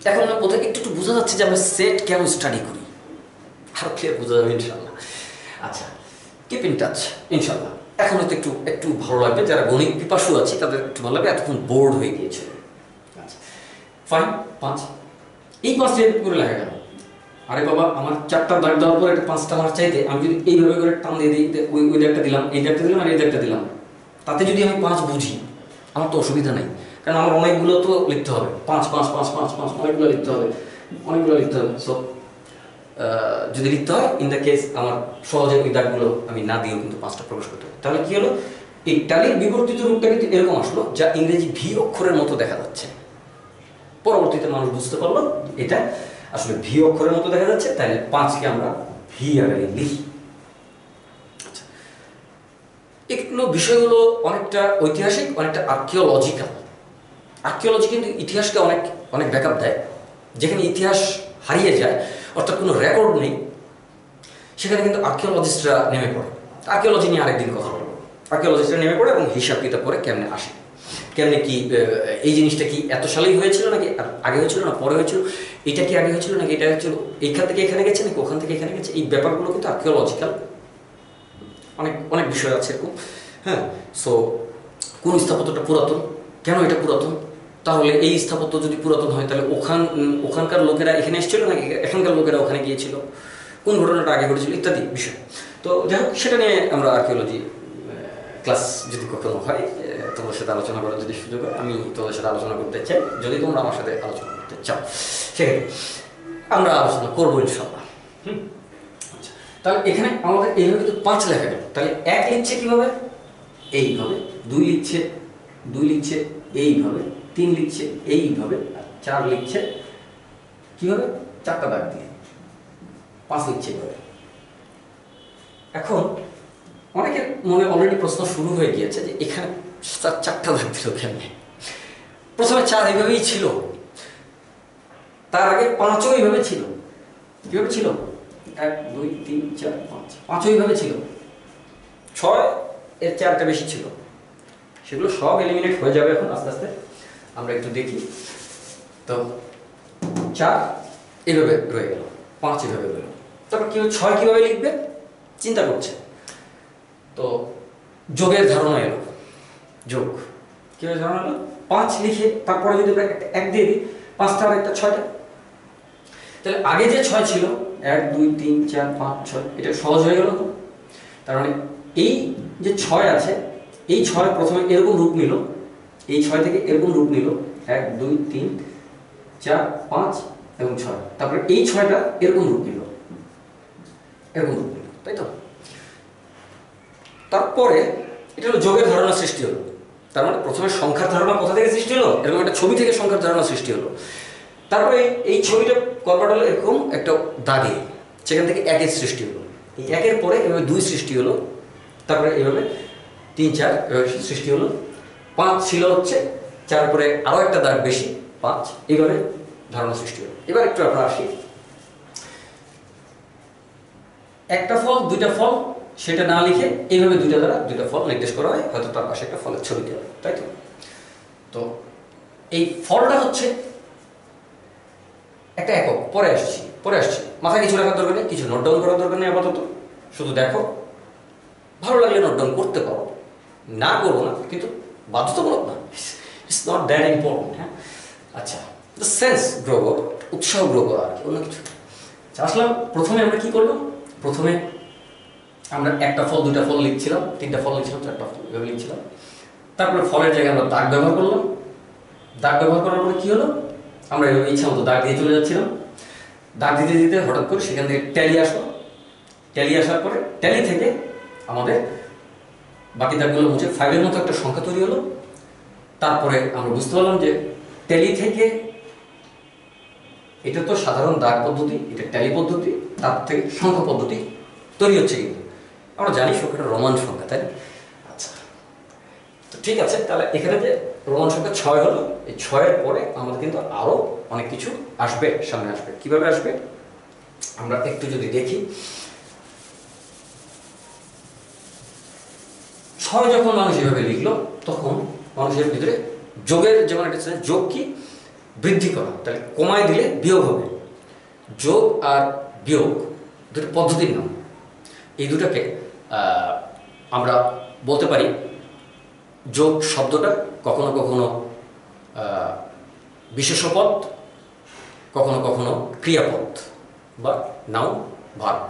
এখন আমরা কোথায় একটু বোঝা যাচ্ছে যে আমরা সেট কেন স্টাডি করি, আরো ক্লিয়ার বোঝা যাবে ইনশাল্লাহ। আচ্ছা, কিপ ইন টাচ ইনশাল্লাহ। এখন হয়তো একটু ভালো লাগবে, যারা গণিত পিপাসু আছে তাদের একটু ভালো লাগবে, এতক্ষণ বোর্ড হয়ে গিয়েছে। আচ্ছা ফাইন, 5 এই 5 করে লেখা গেল। আরে বাবা, আমার 4টা দাগ দেওয়ার পর এটা 5টা আমার চাইতে, আমি যদি এইভাবে করে টান দিয়ে দিই, ওই দাগটা দিলাম, এই দাগটা দিলাম, আর এই দাগটা দিলাম, তাতে যদি আমি 5 বুঝি, আমার তো অসুবিধা নেই, কারণ আমার অনেকগুলো তো লিখতে হবে। 5 5 5 5 5 অনেকগুলো লিখতে হবে। সো যদি লিখতে হয়, ইন দ্য কেস আমার সহজে ওই দাগগুলো আমি না দিয়েও কিন্তু 5টা প্রকাশ করতে হবে। তাহলে কি হলো? এই টালির বিবর্তিত রূপটা কিন্তু এরকম আসলো, যা ইংরেজি ভি অক্ষরের মতো দেখা যাচ্ছে। পরবর্তীতে মানুষ বুঝতে পারলো এটা আসলে ভি অক্ষরের মতো দেখা যাচ্ছে, তাহলে 5কে আমরা ভি আকারে লিখি। আচ্ছা, এগুলো বিষয়গুলো অনেকটা ঐতিহাসিক, অনেকটা আর্কিওলজিক্যাল। আর্কিওলজি কিন্তু ইতিহাসকে অনেক অনেক ব্যাকআপ দেয়। যেখানে ইতিহাস হারিয়ে যায়, অর্থাৎ কোনো রেকর্ড নেই, সেখানে কিন্তু আর্কিওলজিস্টরা নেমে পড়ে। আর্কিওলজি নিয়ে আরেকদিন কথা বলবো। আর্কিওলজিস্টরা নেমে পড়ে এবং হিসাব কিতাব করে কেমনে আসে, কেমনে কি এই জিনিসটা কি এত সালেই হয়েছিল নাকি আগে হয়েছিল না পরে হয়েছিল, এটা কি আগে হয়েছিল নাকি এটা হয়েছিল, এইখান থেকে এখানে গেছে নাকি ওখান থেকে এখানে গেছে, এই ব্যাপারগুলো কিন্তু আর্কিওলজিক্যাল অনেক অনেক বিষয় আছে এরকম। হ্যাঁ, সো কোন স্থাপত্যটা পুরাতন, কেন এটা পুরাতন, তাহলে এই স্থাপত্য যদি পুরাতন হয় তাহলে ওখানকার লোকেরা এখানে এসেছিল নাকি এখানকার লোকেরা ওখানে গিয়েছিল, কোন ঘটনাটা আগে ঘটেছিল, ইত্যাদি বিষয়। তো যাই হোক, সেটা নিয়ে আমরা আর্কিওলজি ক্লাস যদি কখনো হয় তোমাদের সাথে আলোচনা করার যদি সুযোগ হয়, আমি তোমাদের সাথে আলোচনা করতে চাই। যদি তোমরা আমার সাথে আলোচনা করতে চাও, সেক্ষেত্রে আমরা আলোচনা করবো ইনশাল্লাহ। আচ্ছা, তাহলে এখানে আমাদের এইভাবে কিন্তু 5 লেখা গেল। তাহলে 1 লিখছে কিভাবে? এইভাবে। 2 লিখছে এইভাবে, 3 লিখছে এইভাবে, 4 লিখছে কিভাবে? 4টা দাগ দিয়ে। 5 লিখছে এইভাবে। এখন অনেকের মনে অলরেডি প্রশ্ন শুরু হয়ে গিয়েছে যে এখানে 4টা দাগ দিল কেন? প্রথমে 4 এইভাবেই ছিল, তার আগে 5ও এইভাবে ছিল। কিভাবে ছিল? 1 2 3 4 5, 5ও এইভাবে ছিল। 6 এর 4টা বেশি ছিল, সেগুলো সব এলিমিনেট হয়ে যাবে এখন আস্তে আস্তে। আমরা একটু দেখি। তো 4 এইভাবে রয়ে গেল, 5 এইভাবে রইল। তারপর কি 6 কিভাবে লিখবে চিন্তা করছে। তো যোগের ধারণা এলো, যোগ কিভাবে ধারণা এলো? 5 লিখে তারপরে যদি আমরা একটা 1 দিয়ে দিই, 5টা আর একটা 6টা, তাহলে আগে যে 6 ছিল 1 2 3 4 5 6, এটা সহজ হয়ে গেল। তার মানে এই যে 6 আছে, এই 6 প্রথমে এরকম রূপ নিল, এই 6 থেকে এরকম রূপ নিল 1 2 3 4 5 এবং 6। তারপরে এই 6টা এরকম রূপ নিল, এরকম রূপ নিল, তাই তো? তারপরে এটা হলো যোগের ধারণা সৃষ্টি হলো। তার মানে প্রথমে সংখ্যার ধারণা কোথা থেকে সৃষ্টি হলো? এরকম একটা ছবি থেকে সংখ্যার ধারণা সৃষ্টি হলো। তারপরে এই ছবিটা কনভার্ট হলো এরকম একটা দাগে, সেখান থেকে 1-এর সৃষ্টি হলো। এই 1-এর পরে এভাবে 2 সৃষ্টি হলো, তারপরে এইভাবে 3 4 এভাবে সৃষ্টি হলো। 5 ছিল হচ্ছে 4 পরে আরো একটা দাগ বেশি 5, এইভাবে ধারণা সৃষ্টি হলো। এবার একটু আমরা আসি, একটা ফল দুইটা ফল সেটা না লিখে এইভাবে দুইটা দ্বারা দুইটা ফল নির্দেশ করা হয়, হয়তো তার পাশে একটা ফলের ছবি দেওয়া হয়, তাই তো? তো এই ফলটা হচ্ছে একটা একক। পরে আসছি, মাথায় কিছু রাখার দরকার নেই, কিছু নোট ডাউন করার দরকার নেই আপাতত। শুধু দেখো, ভালো লাগলে নোট ডাউন করতে পারো, না করবো না, কিন্তু বাধ্যতামূলক না, ইটস নট দ্যাট ইম্পর্টেন্ট। হ্যাঁ, আচ্ছা, দ্য সেন্স গ্রো করো, উৎসাহ গ্রো করো, আর কি, অন্য কিছু। আসলাম, প্রথমে আমরা কি করলাম? প্রথমে আমরা একটা ফল দুইটা ফল লিখছিলাম, 3টা ফল লিখছিলাম, 4টা ফল এভাবে লিখছিলাম। তারপরে ফলের জায়গায় আমরা দাগ ব্যবহার করলাম। দাগ ব্যবহার করার পরে কি হলো? আমরা ইচ্ছা মতো দাগ দিয়ে চলে যাচ্ছিলাম। দাগ দিতে দিতে হঠাৎ করে সেখান থেকে ট্যালি আসলো। ট্যালি আসার পরে ট্যালি থেকে আমাদের বাকি দাগগুলো মুছে 5-এর মতো একটা সংখ্যা তৈরি হলো। তারপরে আমরা বুঝতে পারলাম যে ট্যালি থেকে, এটা তো সাধারণ দাগ পদ্ধতি, এটা ট্যালি পদ্ধতি, তার থেকে সংখ্যা পদ্ধতি তৈরি হচ্ছে। কিন্তু আমরা জানি সংখ্যাটা রোমান সংখ্যা, তাই? আচ্ছা, তো ঠিক আছে, তাহলে এখানে যে রোমান সংখ্যা 6 হলো, এই 6-এর পরে আমাদের কিন্তু আরো অনেক কিছু আসবে, সামনে আসবে। কিভাবে আসবে আমরা একটু যদি দেখি। 6 যখন মানুষ এভাবে লিখলো, তখন মানুষের ভিতরে যোগের যেমন একটা যোগ কি বৃদ্ধি করা, তাহলে কমায় দিলে বিয়োগ হবে। যোগ আর বিয়োগ দুটো পদ্ধতির নাম। এই দুটাকে আমরা বলতে পারি, যোগ শব্দটা কখনো কখনো বিশেষ্য পদ, কখনো কখনো ক্রিয়াপদ বা নাউন, ভার্ব।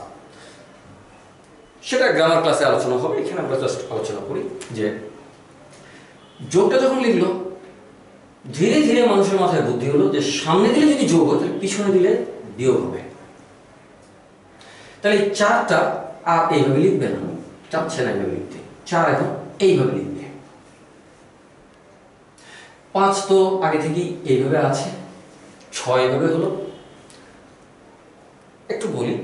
সেটা গ্রামার ক্লাসে আলোচনা হবে, এখানে আমরা জাস্ট আলোচনা করি যে যোগটা যখন লিখলো, ধীরে ধীরে মানুষের মাথায় বুদ্ধি হলো যে সামনে দিলে যদি যোগ হয়, তাহলে পিছনে দিলে বিয়োগ হবে। তাহলে 4টা আর এইভাবে লিখবে না, চাচ্ছে না এইভাবে লিখতে, 4 এখন এইভাবে লিখবে। 5 তো আগে থেকেই এইভাবে আছে, 6 এইভাবে হলো। একটু বলি,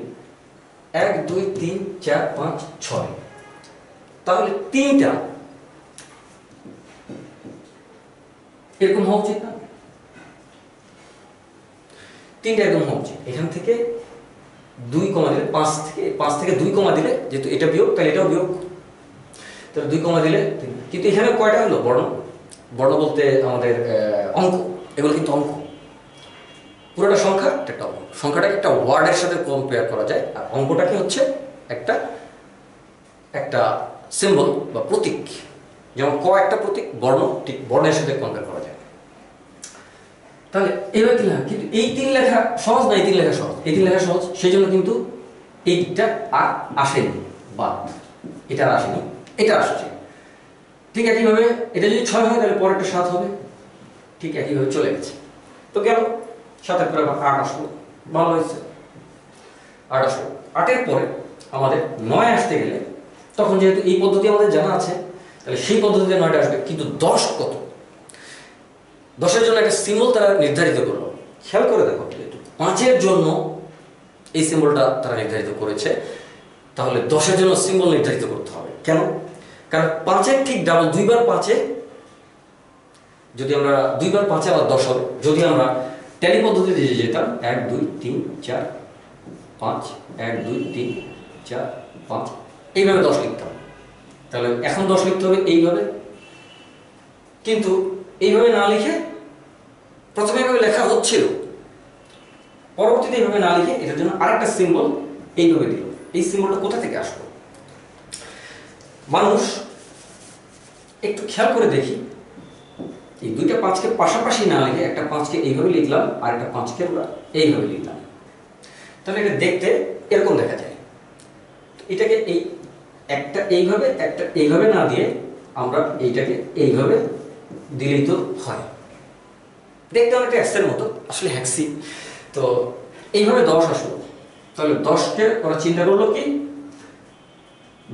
1 2 3 4 5 6, তাহলে 3টা এরকম হওয়া উচিত না? 3টা এরকম হওয়া উচিত। এখান থেকে 2 কমা দিলে, 5 থেকে 2 কমা দিলে, যেহেতু এটা বিয়োগ তাহলে এটাও বিয়োগ, তাহলে 2 কমা দিলে। কিন্তু এখানে কয়টা হলো? বর্ণ। বর্ণ বলতে আমাদের অঙ্ক, এগুলো কিন্তু অঙ্ক। পুরোটা সংখ্যা, একটা অঙ্ক। সংখ্যাটাকে একটা ওয়ার্ডের সাথে কম্পেয়ার করা যায়, আর অঙ্কটাকে হচ্ছে একটা সিম্বল বা প্রতীক। যেমন ক একটা প্রতীক, বর্ণ ঠিক বর্ণের সাথে কম্পেয়ার করা যায়। তাহলে এবার 3 লেখা, কিন্তু এই 3 লেখা সহজ না, এই 3 লেখা সহজ, এই 3 লেখা সহজ, সেই জন্য কিন্তু এইটা আর আসেনি, বাদ, এটা আর আসেনি, এটা আসছে। ঠিক একইভাবে এটা যদি 6 হয়, তাহলে পরেরটা 7 হবে, ঠিক একইভাবে চলে গেছে। তো গেল, 7-এর পরে আবার 8 আসলো, ভালো হয়েছে, 8 আসলো। 8-এর পরে আমাদের 9 আসতে গেলে, তখন যেহেতু এই পদ্ধতি আমাদের জানা আছে, তাহলে সেই পদ্ধতিতে 9টা আসবে। কিন্তু 10 কত? 10-এর জন্য একটা সিম্বল তারা নির্ধারিত করলো। খেয়াল করে দেখো, 5-এর জন্য এই সিম্বলটা তারা নির্ধারিত করেছে, তাহলে 10-এর জন্য সিম্বল নির্ধারিত করতে হবে। কেন? কারণ 5-এর ঠিক ডাবল, 2 বার 5-এ, যদি আমরা 2 বার 5-এ আবার 10 হবে, যদি আমরা ট্যালি পদ্ধতিতে যে যেতাম 1 2 3 4 5, 1 2 3 4 5, এইভাবে 10 লিখতাম। তাহলে এখন 10 লিখতে হবে এইভাবে, কিন্তু এইভাবে না লিখে প্রথমে এইভাবে লেখা হচ্ছিল, পরবর্তীতে এইভাবে না লিখে এটার জন্য আরেকটা সিম্বল এইভাবে দিল। এই সিম্বলটা কোথা থেকে আসলো? মানুষ একটু খেয়াল করে দেখি, এই দুইটা 5কে পাশাপাশি না লিখে একটা 5কে এইভাবে লিখলাম আর একটা 5কে আমরা এইভাবে লিখলাম, তাহলে এটা দেখতে এরকম দেখা যায়। এটাকে এই একটা এইভাবে একটা এইভাবে না দিয়ে আমরা এইটাকে এইভাবে দিলেই তো হয়, দেখতে অনেকটা এক্সের মতো, আসলে হ্যাক্সি। তো এইভাবে 10 আসলো। তাহলে 10কে ওরা চিন্তা করলো কি,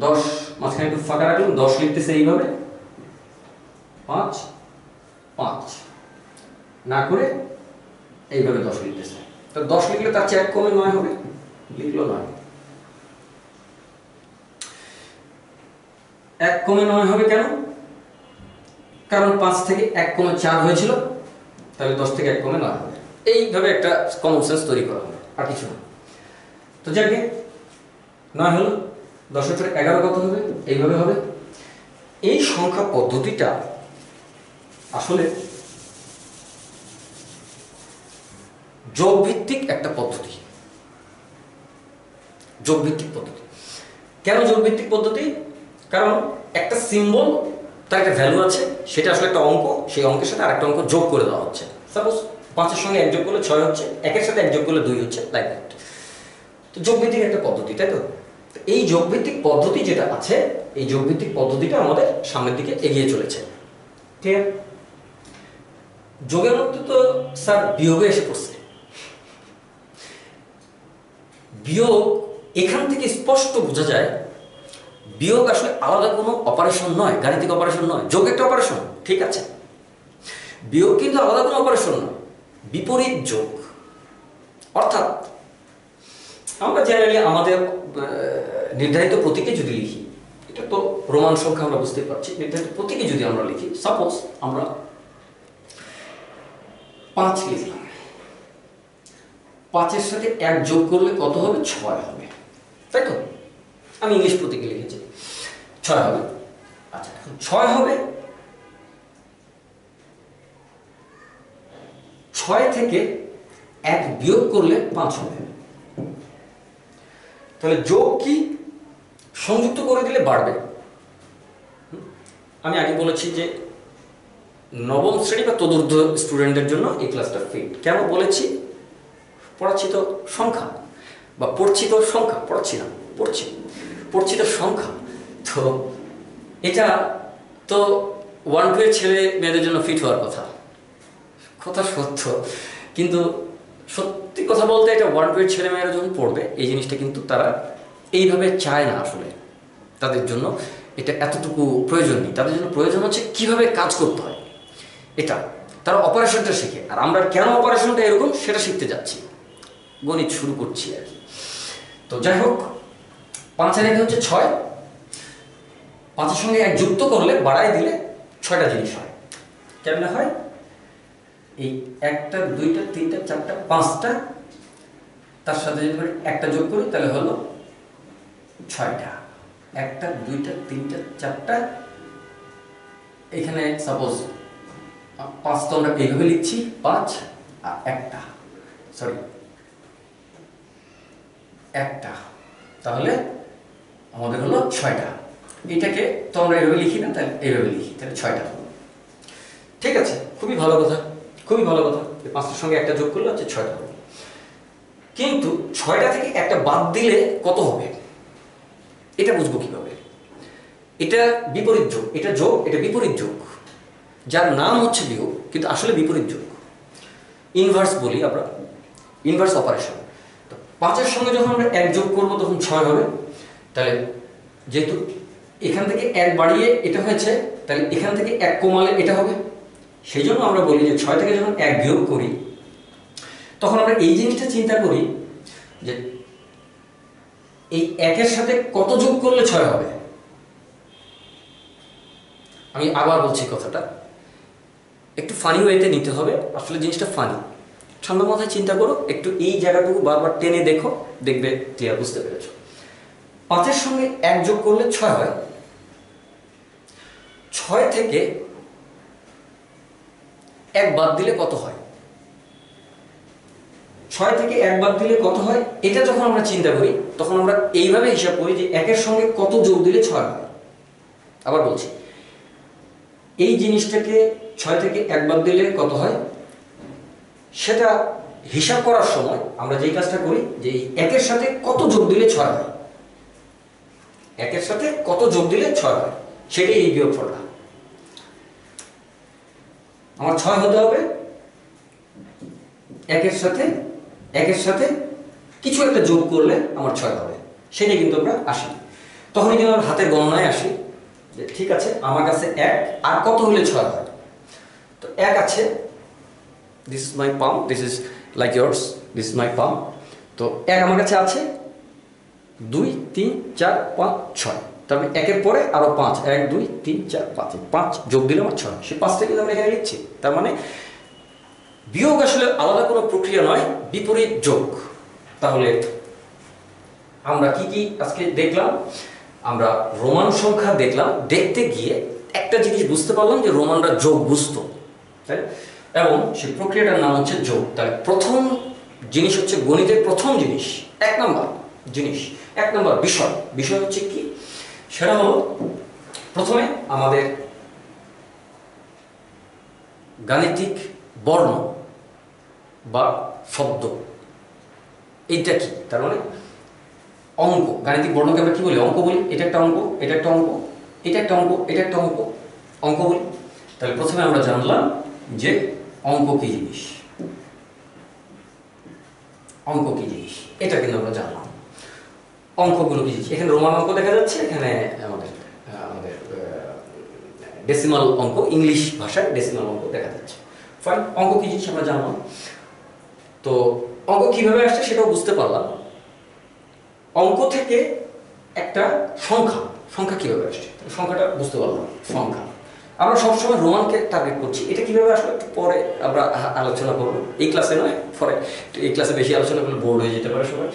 10 মাঝখানে একটু ফাঁকা রাখলাম, 10 লিখতেছে এইভাবে 5 5 না করে এইভাবে 10 লিখতেছে। তো 10 লিখলে তার চেয়ে 1 কমে 9 হবে, লিখলো 9। 1 কমে 9 হবে কেন? কারণ 5 থেকে 1 কমে 4 হয়েছিল, তাহলে 10 থেকে 1 কমে 9 হবে। এইভাবে একটা কমন সেন্স তৈরি করা হবে, আর কিছু না। তো যাকে 9 হলো, 10 এর 11 কত হবে? এইভাবে হবে। এই সংখ্যা পদ্ধতিটা আসলে যোগভিত্তিক একটা পদ্ধতি। যোগভিত্তিক পদ্ধতি কেন যোগভিত্তিক পদ্ধতি? কারণ একটা সিম্বল, তার একটা ভ্যালু আছে, সেটা আসলে একটা অঙ্ক, সেই অঙ্কের সাথে আরেকটা অঙ্ক যোগ করে দেওয়া হচ্ছে। সাপোজ 5 এর সঙ্গে 1 যোগ করলে 6 হচ্ছে, 1 এর সাথে 1 যোগ করলে 2 হচ্ছে, লাইক দ্যাট। তো যোগভিত্তিক একটা পদ্ধতি, তাই তো? এই যোগভিত্তিক পদ্ধতি যেটা আছে, এই যোগভিত্তিক পদ্ধতিটা আমাদের সামনের দিকে এগিয়ে চলেছে। ক্লিয়ার? যোগের মধ্যে তো স্যার বিয়োগে এসে পড়ছে। বিয়োগ এখান থেকে স্পষ্ট বোঝা যায়, বিয়োগ আসলে আলাদা কোনো অপারেশন নয়, গাণিতিক অপারেশন নয়। যোগ একটা অপারেশন, ঠিক আছে, বিয়োগ কিন্তু আলাদা কোনো অপারেশন নয়, বিপরীত যোগ। অর্থাৎ আমরা জেনারেলি আমাদের নির্ধারিত প্রতীকে যদি লিখি, এটা তো রোমান সংখ্যা, আমরা বুঝতে পারছি, নির্ধারিত প্রতীকে যদি আমরা লিখি, সাপোজ আমরা 5 লিখলাম, 5 এর সাথে 1 যোগ করলে কত হবে? 6 হবে, তাই তো? আমি ইংলিশ প্রতীকে লিখেছি, 6 হবে। আচ্ছা, এখন 6 হবে, 6 থেকে 1 বিয়োগ করলে 5 হবে। তাহলে যোগ কি? সংযুক্ত করে দিলে বাড়বে। আমি আগে বলেছি যে নবম শ্রেণী বা তদূর্ধ্ব স্টুডেন্টদের জন্য এই ক্লাসটা ফিট। কেন বলেছি? পড়াচ্ছি তো সংখ্যা, বা পড়ছি তো সংখ্যা, পড়াচ্ছি না, পড়ছি তো সংখ্যা। তো এটা তো 1 2 এর ছেলে মেয়েদের জন্য ফিট হওয়ার কথা, কথা সত্য। কিন্তু সত্যি কথা বলতে, এটা 1 2 এর ছেলে মেয়েরা যখন পড়বে, এই জিনিসটা কিন্তু তারা এইভাবে চায় না। আসলে তাদের জন্য এটা এতটুকু প্রয়োজন নেই, তাদের জন্য প্রয়োজন হচ্ছে কিভাবে কাজ করতে হয়। এটা তারা অপারেশনটা শিখে, আর আমরা কেন অপারেশনটা এরকম সেটা শিখতে যাচ্ছি, গণিত শুরু করছি আর কি। তো যাই হোক, 5 আর 1 হচ্ছে 6, 5 এর সঙ্গে 1 যুক্ত করলে, বাড়ায় দিলে 6টা জিনিস হয়। কেমনে হয়? এই 1টা 2টা 3টা 4টা 5টা, তার সাথে যদি একটা যোগ করি তাহলে হলো 6টা। 1টা 2টা 3টা 4টা, এখানে সাপোজ 5 তো আমরা এইভাবে লিখছি, 5 আর 1টা, সরি 1টা, তাহলে আমাদের হলো 6টা। এটাকে তো আমরা এইভাবে লিখি না, তাহলে এইভাবে লিখি, তাহলে 6টা হলো। ঠিক আছে, খুবই ভালো কথা, খুবই ভালো কথা। 5টার সঙ্গে 1টা যোগ করলে হচ্ছে 6টা হবে। কিন্তু 6টা থেকে 1টা বাদ দিলে কত হবে? এটা বুঝবো কিভাবে? এটা বিপরীত যোগ, এটা যোগ, এটা বিপরীত যোগ, যার নাম হচ্ছে বিয়োগ, কিন্তু আসলে বিপরীত যোগ। ইনভার্স বলি আমরা, ইনভার্স অপারেশন। তো 5 এর সঙ্গে যখন আমরা 1 যোগ করবো তখন 6 হবে। তাহলে যেহেতু এখান থেকে 1 বাড়িয়ে এটা হয়েছে, তাহলে এখান থেকে 1 কমালে এটা হবে। সেই জন্য আমরা বলি যে 6 থেকে যখন 1 বিয়োগ করি, তখন আমরা এই জিনিসটা চিন্তা করি যে এই 1 এর সাথে কত যোগ করলে 6 হবে। আমি আবার বলছি কথাটা, একটু ফানি ওয়েতে নিতে হবে, আসলে জিনিসটা ফানি। ঠান্ডা মাথায় চিন্তা করো, একটু এই জায়গাটুকু বারবার টেনে দেখো, দেখবে ক্লিয়ার বুঝতে পেরেছ। 5-এর সঙ্গে 1 যোগ করলে 6 হয়। 6 থেকে 1 বাদ দিলে কত হয়? 6 থেকে 1 বাদ দিলে কত হয়, এটা যখন আমরা চিন্তা করি তখন আমরা এইভাবে হিসাব করি যে 1-এর সঙ্গে কত যোগ দিলে 6 হয়। আবার বলছি, এই জিনিসটাকে 6 থেকে 1 বাদ দিলে কত হয় সেটা হিসাব করার সময় আমরা যেই কাজটা করি যে 1-এর সাথে কত যোগ দিলে 6 হয়, 1-এর সাথে কত যোগ দিলে 6 হয়, সেটাই এই বিয়োগফলটা। আমার 6 হতে হবে, 1-এর সাথে কিছু একটা যোগ করলে আমার 6 হবে, সেটাই কিন্তু আমরা আসি। তখনই কিন্তু আমরা হাতের গণনায় আসি যে ঠিক আছে আমার কাছে 1 আর কত হলে 6 হয়। তো 1 আছে, this is my palm, this is like ears, this is my palm. তো 1 আমার কাছে আছে, 2 3 4 5 6, তারপরে 1-এর পরে আরো 5, 1 2 3 4 5, 5 যোগ দিলে আমার 6, সেই 5টা কিন্তু আমরা এখানে লিখছি। তার মানে বিয়োগ আসলে আলাদা কোনো প্রক্রিয়া নয়, বিপরীত যোগ। তাহলে আমরা কি কি আজকে দেখলাম? আমরা রোমান সংখ্যা দেখলাম, দেখতে গিয়ে একটা জিনিস বুঝতে পারলাম যে রোমানরা যোগ বুঝতো, তাই, এবং সেই প্রক্রিয়াটার নাম হচ্ছে যোগ। তাহলে প্রথম জিনিস হচ্ছে গণিতের প্রথম জিনিস, 1 নম্বর জিনিস, 1 নম্বর বিষয় হচ্ছে কি, সেটা হলো প্রথমে আমাদের গাণিতিক বর্ণ বা শব্দ, এইটা কি, তার মানে অঙ্ক। গাণিতিক বর্ণকে আমরা কি বলি? অঙ্ক বলি। এটা একটা অঙ্ক, এটা একটা অঙ্ক, এটা একটা অঙ্ক, এটা একটা অঙ্ক, অঙ্ক বলি। তাহলে প্রথমে আমরা জানলাম যে অঙ্ক কি জিনিস, অঙ্ক কি জিনিস, এটা কিন্তু আমরা জানলাম। অঙ্কগুলো কি জিনিস, এখানে রোমান অঙ্ক দেখা যাচ্ছে, এখানে আমাদের আমাদের ডেসিমাল অঙ্ক, ইংলিশ ভাষায় ডেসিমাল অঙ্ক দেখা যাচ্ছে। ফাইন, অঙ্ক কি জিনিস আমরা জানলাম। তো অঙ্ক কিভাবে আসছে সেটাও বুঝতে পারলাম। অঙ্ক থেকে একটা সংখ্যা কিভাবে আসছে, সংখ্যাটা বুঝতে পারলাম। সংখ্যা আমরা সবসময় রোমানকে টার্গেট করছি, এটা কিভাবে আসলে একটু পরে আমরা আলোচনা করবো, এই ক্লাসে নয়, পরে। এই ক্লাসে বেশি আলোচনা করলে বোর্ড হয়ে যেতে পারে সবাই।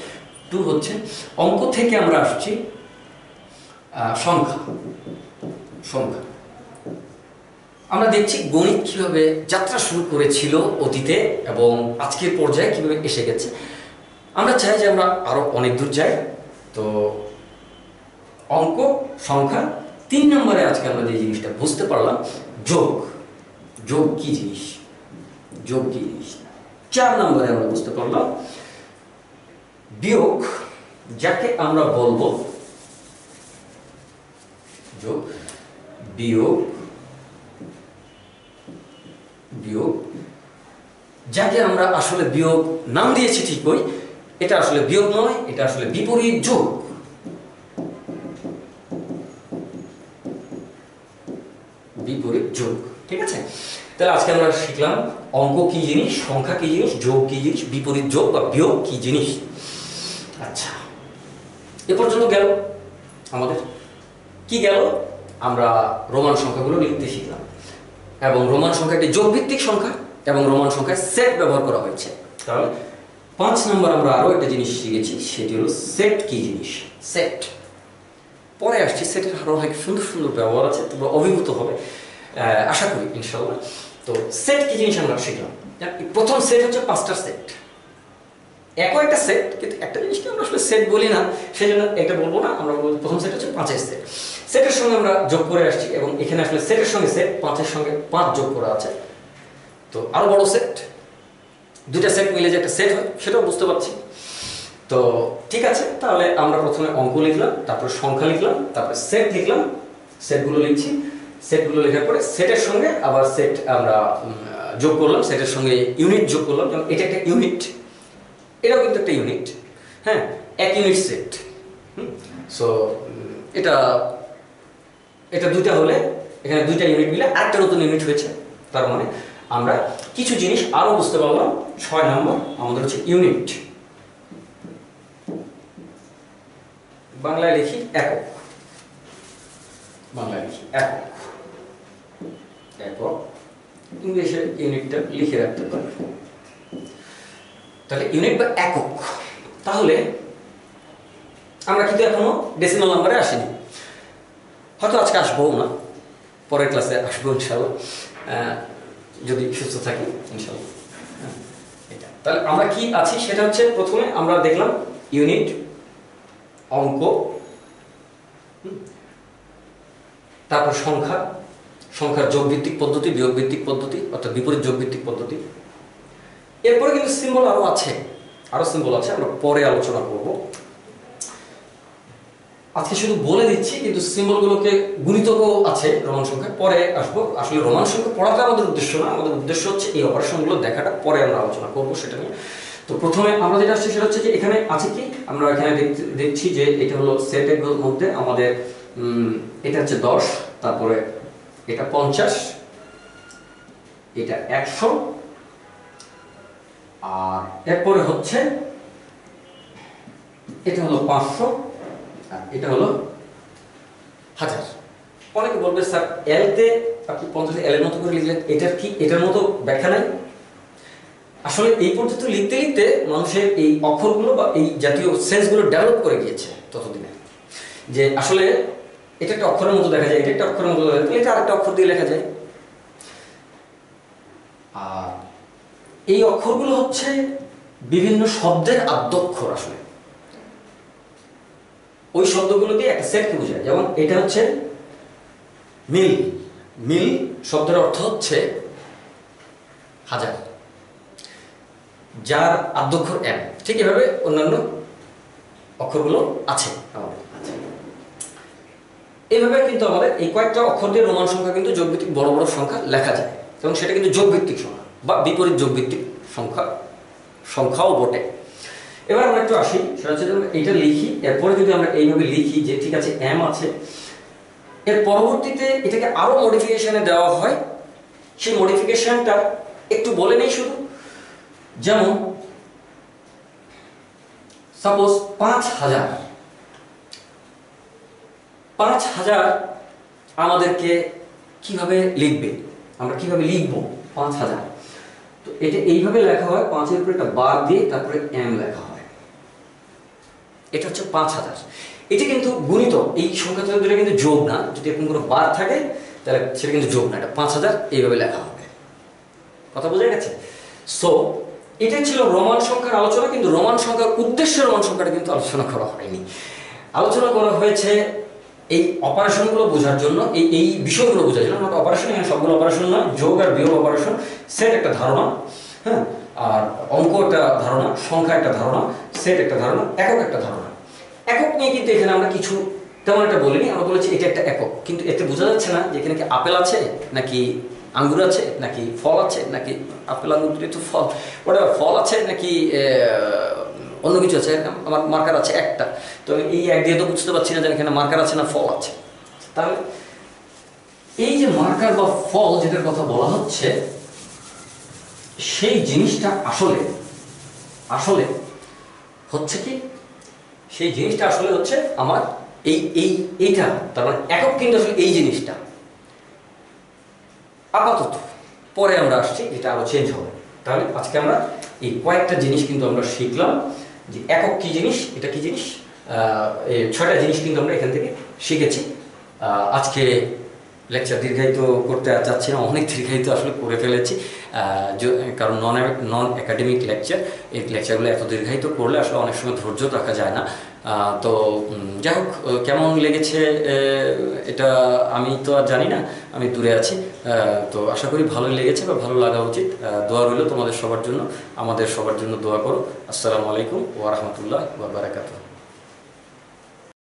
2 হচ্ছে অঙ্ক থেকে আমরা আসছি সংখ্যা। আমরা দেখছি গণিত কিভাবে যাত্রা শুরু করেছিল অতীতে এবং আজকের পর্যায়ে কিভাবে এসে গেছে। আমরা চাই যে আমরা আরো অনেক দূর যাই। তো অঙ্ক, সংখ্যা। 3 নম্বরে আজকে আমরা যে জিনিসটা বুঝতে পারলাম, যোগ কি জিনিস, 4 নম্বরে আমরা বুঝতে পারলাম বিয়োগ, যাকে আমরা বলবো বিয়োগ, যাকে আমরা আসলে বিয়োগ নাম দিয়েছি ঠিকই, এটা আসলে বিয়োগ নয়, এটা আসলে বিপরীত যোগ। ঠিক আছে? তাহলে আজকে আমরা শিখলাম অঙ্ক কি জিনিস, সংখ্যা কি জিনিস, যোগ কি জিনিস, বিপরীত যোগ বা বিয়োগ কি জিনিস। আচ্ছা, এ পর্যন্ত গেল আমাদের কি গেল, আমরা রোমান সংখ্যাগুলো লিখতে শিখলাম, এবং রোমান সংখ্যা একটি যোগ ভিত্তিক সংখ্যা এবং রোমান সংখ্যায় সেট ব্যবহার করা হয়েছে। তাহলে 5 নম্বর আমরা আরো একটা জিনিস শিখেছি, সেটি হলো সেট কি জিনিস। সেট পরে আসছি, সেটের আরো অনেক সুন্দর সুন্দর ব্যবহার আছে, তোমরা অভিভূত হবে আশা করি ইনশাআল্লাহ। তো সেট কি জিনিস আমরা শিখলাম। প্রথম সেট হচ্ছে 5টা সেট, একই একটা সেট, কিন্তু একটা জিনিসকে আমরা আসলে সেট বলি না, সেই জন্য এটা বলবো না। আমরা প্রথম সেট হচ্ছে 5-এর সেট। সেটের সঙ্গে আমরা যোগ করে আসছি, এবং এখানে আসলে সেটের সঙ্গে সেট, 5-এর সঙ্গে 5 যোগ করা আছে। তো আরো বড় সেট, 2টা সেট মিলে যে একটা সেট হয়, সেটাও বুঝতে পারছি। তো ঠিক আছে, তাহলে আমরা প্রথমে অঙ্ক লিখলাম, তারপর সংখ্যা লিখলাম, তারপর সেট লিখলাম, সেটগুলো লিখছি। সেটগুলো লেখার পরে সেটের সঙ্গে আবার সেট আমরা যোগ করলাম, সেটের সঙ্গে ইউনিট যোগ করলাম। যেমন এটা একটা ইউনিট, এটাও কিন্তু একটা ইউনিট, হ্যাঁ, 1 ইউনিট সেট। সো এটা 2টা হলে এখানে 2টা ইউনিট মিলে আরেকটা নতুন ইউনিট হয়েছে। তার মানে আমরা কিছু জিনিস আরো বুঝতে পারলাম। 6 নম্বর আমাদের হচ্ছে ইউনিট, বাংলায় লিখি একক, ইংলিশে ইউনিটটা লিখে রাখতে পারি। তাহলে ইউনিট বা একক। তাহলে আমরা কিন্তু এখনো ডেসিমাল নাম্বারে আসিনি, হয়তো আজকে আসবো না, পরের ক্লাসে আসবো ইনশাল্লাহ, যদি সুস্থ থাকি ইনশাল্লাহ। এটা তাহলে আমরা কি আছি সেটা হচ্ছে, প্রথমে আমরা দেখলাম ইউনিট, অঙ্ক, তারপর সংখ্যা, সংখ্যার যোগভিত্তিক পদ্ধতি, বিয়োগ ভিত্তিক পদ্ধতি অর্থাৎ বিপরীত যোগভিত্তিক পদ্ধতি। এরপরে কিন্তু সিম্বল আরো আছে, আরো সিম্বল আছে, আমরা পরে আলোচনা করব। আজকে শুধু বলে দিচ্ছি, কিন্তু সিম্বলগুলোকে গুণিতকও আছে রোমান সংখ্যায়, পরে আসবো। আসলে রোমান সংখ্যা পড়াটা আমাদের উদ্দেশ্য না, আমাদের উদ্দেশ্য হচ্ছে এই অপারেশনগুলো দেখাটা, পরে আমরা আলোচনা করব সেটা নিয়ে। তো প্রথমে আমরা যেটা আসছে সেটা হচ্ছে যে এখানে আছে কি, আমরা এখানে দেখছি যে এটা হলো সেটের মধ্যে আমাদের এটা হচ্ছে 10, তারপরে এটা 50, এটা 100, আর এরপরে হচ্ছে এটা হলো 500, আর এটা হলো 1000। অনেকে বলবে স্যার এল তে আপনি 50 এল এর মতো করে লিখলেন, এটার কি এটার মতো ব্যাখ্যা নাই? আসলে এই পদ্ধতি লিখতে লিখতে মানুষের এই অক্ষরগুলো বা এই জাতীয় সেন্সগুলো ডেভেলপ করে গিয়েছে ততদিনে, যে আসলে এটা একটা অক্ষরের মতো দেখা যায়, এটা একটা অক্ষরের মতো দেখা যায়, এটা আরেকটা অক্ষর দিয়ে লেখা যায়। আর এই অক্ষরগুলো হচ্ছে বিভিন্ন শব্দের আদ্যক্ষর, আসলে ওই শব্দগুলো দিয়ে একটা সেটকে বোঝায়। যেমন এটা হচ্ছে মিল, মিল শব্দের অর্থ হচ্ছে 1000, যার আদ্যক্ষর এম। ঠিক এভাবে অন্যান্য অক্ষরগুলো আছে আমাদের। এইভাবে কিন্তু আমাদের এই কয়েকটা অক্ষর দিয়ে রোমান সংখ্যা কিন্তু যোগভিত্তিক বড় বড় সংখ্যা লেখা যায়, এবং সেটা কিন্তু যোগভিত্তিক সংখ্যা বা বিপরীত যোগভিত্তিক সংখ্যাও বটে। এবার আমরা একটু আসি, সেটা হচ্ছে এইটা লিখি, এরপরে যদি আমরা এইভাবে লিখি যে ঠিক আছে এম আছে, এর পরবর্তীতে এটাকে আরো মডিফিকেশনে দেওয়া হয়। সেই মডিফিকেশনটা একটু বলে নেই শুধু, যেমন সাপোজ 5000, 5000 আমাদেরকে কিভাবে লিখবে, আমরা কিভাবে লিখবো 5000? তো এটা এইভাবে লেখা হয়, 5 এর উপরে একটা বার দিয়ে তারপরে এম লেখা হয়, এটা হচ্ছে 5000। এটা কিন্তু গুণিত, এই সংখ্যাটা কিন্তু যোগ না, যদি এরকম কোনো বার থাকে তাহলে সেটা কিন্তু যোগ না, এটা 5000 এইভাবে লেখা হবে। কথা বোঝা গেছে? সো এটা ছিল রোমান সংখ্যার আলোচনা, কিন্তু রোমান সংখ্যার উদ্দেশ্যে রোমান সংখ্যাটা কিন্তু আলোচনা করা হয়নি। আলোচনা করা হয়েছে এই অপারেশনগুলো বোঝার জন্য, এই বিষয়গুলো বোঝার জন্য। অপারেশন এখানে সবগুলো অপারেশন নয়, যোগ আর বিয়োগ অপারেশন, সেট একটা ধারণা, হ্যাঁ, আর অঙ্ক একটা ধারণা, সংখ্যা একটা ধারণা, সেট একটা ধারণা, একক একটা ধারণা। একক নিয়ে কিন্তু এখানে আমরা কিছু তেমন একটা বলিনি, আমরা বলেছি এটা একটা একক, কিন্তু এতে বোঝা যাচ্ছে না যে এখানে কি আপেল আছে নাকি আঙ্গুর আছে নাকি ফল আছে, নাকি আপেল আঙ্গুর দুটোই তো ফল, ওটা ফল আছে নাকি অন্য কিছু আছে। আমার মার্কার আছে একটা, তো এই এক দিয়ে তো বুঝতে পারছি না যে এখানে মার্কার আছে না ফল আছে। তাহলে এই যে মার্কার বা ফল যেটার কথা বলা হচ্ছে, সেই জিনিসটা আসলে আসলে হচ্ছে কি, সেই জিনিসটা আসলে হচ্ছে আমার এইটা, তার মানে একক কিন্তু আসলে এই জিনিসটা আপাতত, পরে আমরা আসছি এটা আরো চেঞ্জ হবে। তাহলে আজকে আমরা এই কয়েকটা জিনিস কিন্তু আমরা শিখলাম, যে একক কি জিনিস, এটা কি জিনিস, এই 6টা জিনিস কিন্তু আমরা এখান থেকে শিখেছি। আজকে লেকচার দীর্ঘায়িত করতে চাচ্ছি না, অনেক দীর্ঘায়িত আসলে করে ফেলেছি, কারণ নন একাডেমিক লেকচার, এই লেকচারগুলো এত দীর্ঘায়িত করলে আসলে অনেক সময় ধৈর্য রাখা যায় না। তো যাই হোক, কেমন লেগেছে এটা আমি তো আর জানি না, আমি দূরে আছি। তো আশা করি ভালোই লেগেছে বা ভালো লাগা উচিত। দোয়া রইল তোমাদের সবার জন্য, আমাদের সবার জন্য দোয়া করো। আসসালামু আলাইকুম ওয়া রাহমাতুল্লাহি ওয়া বারাকাতুহু।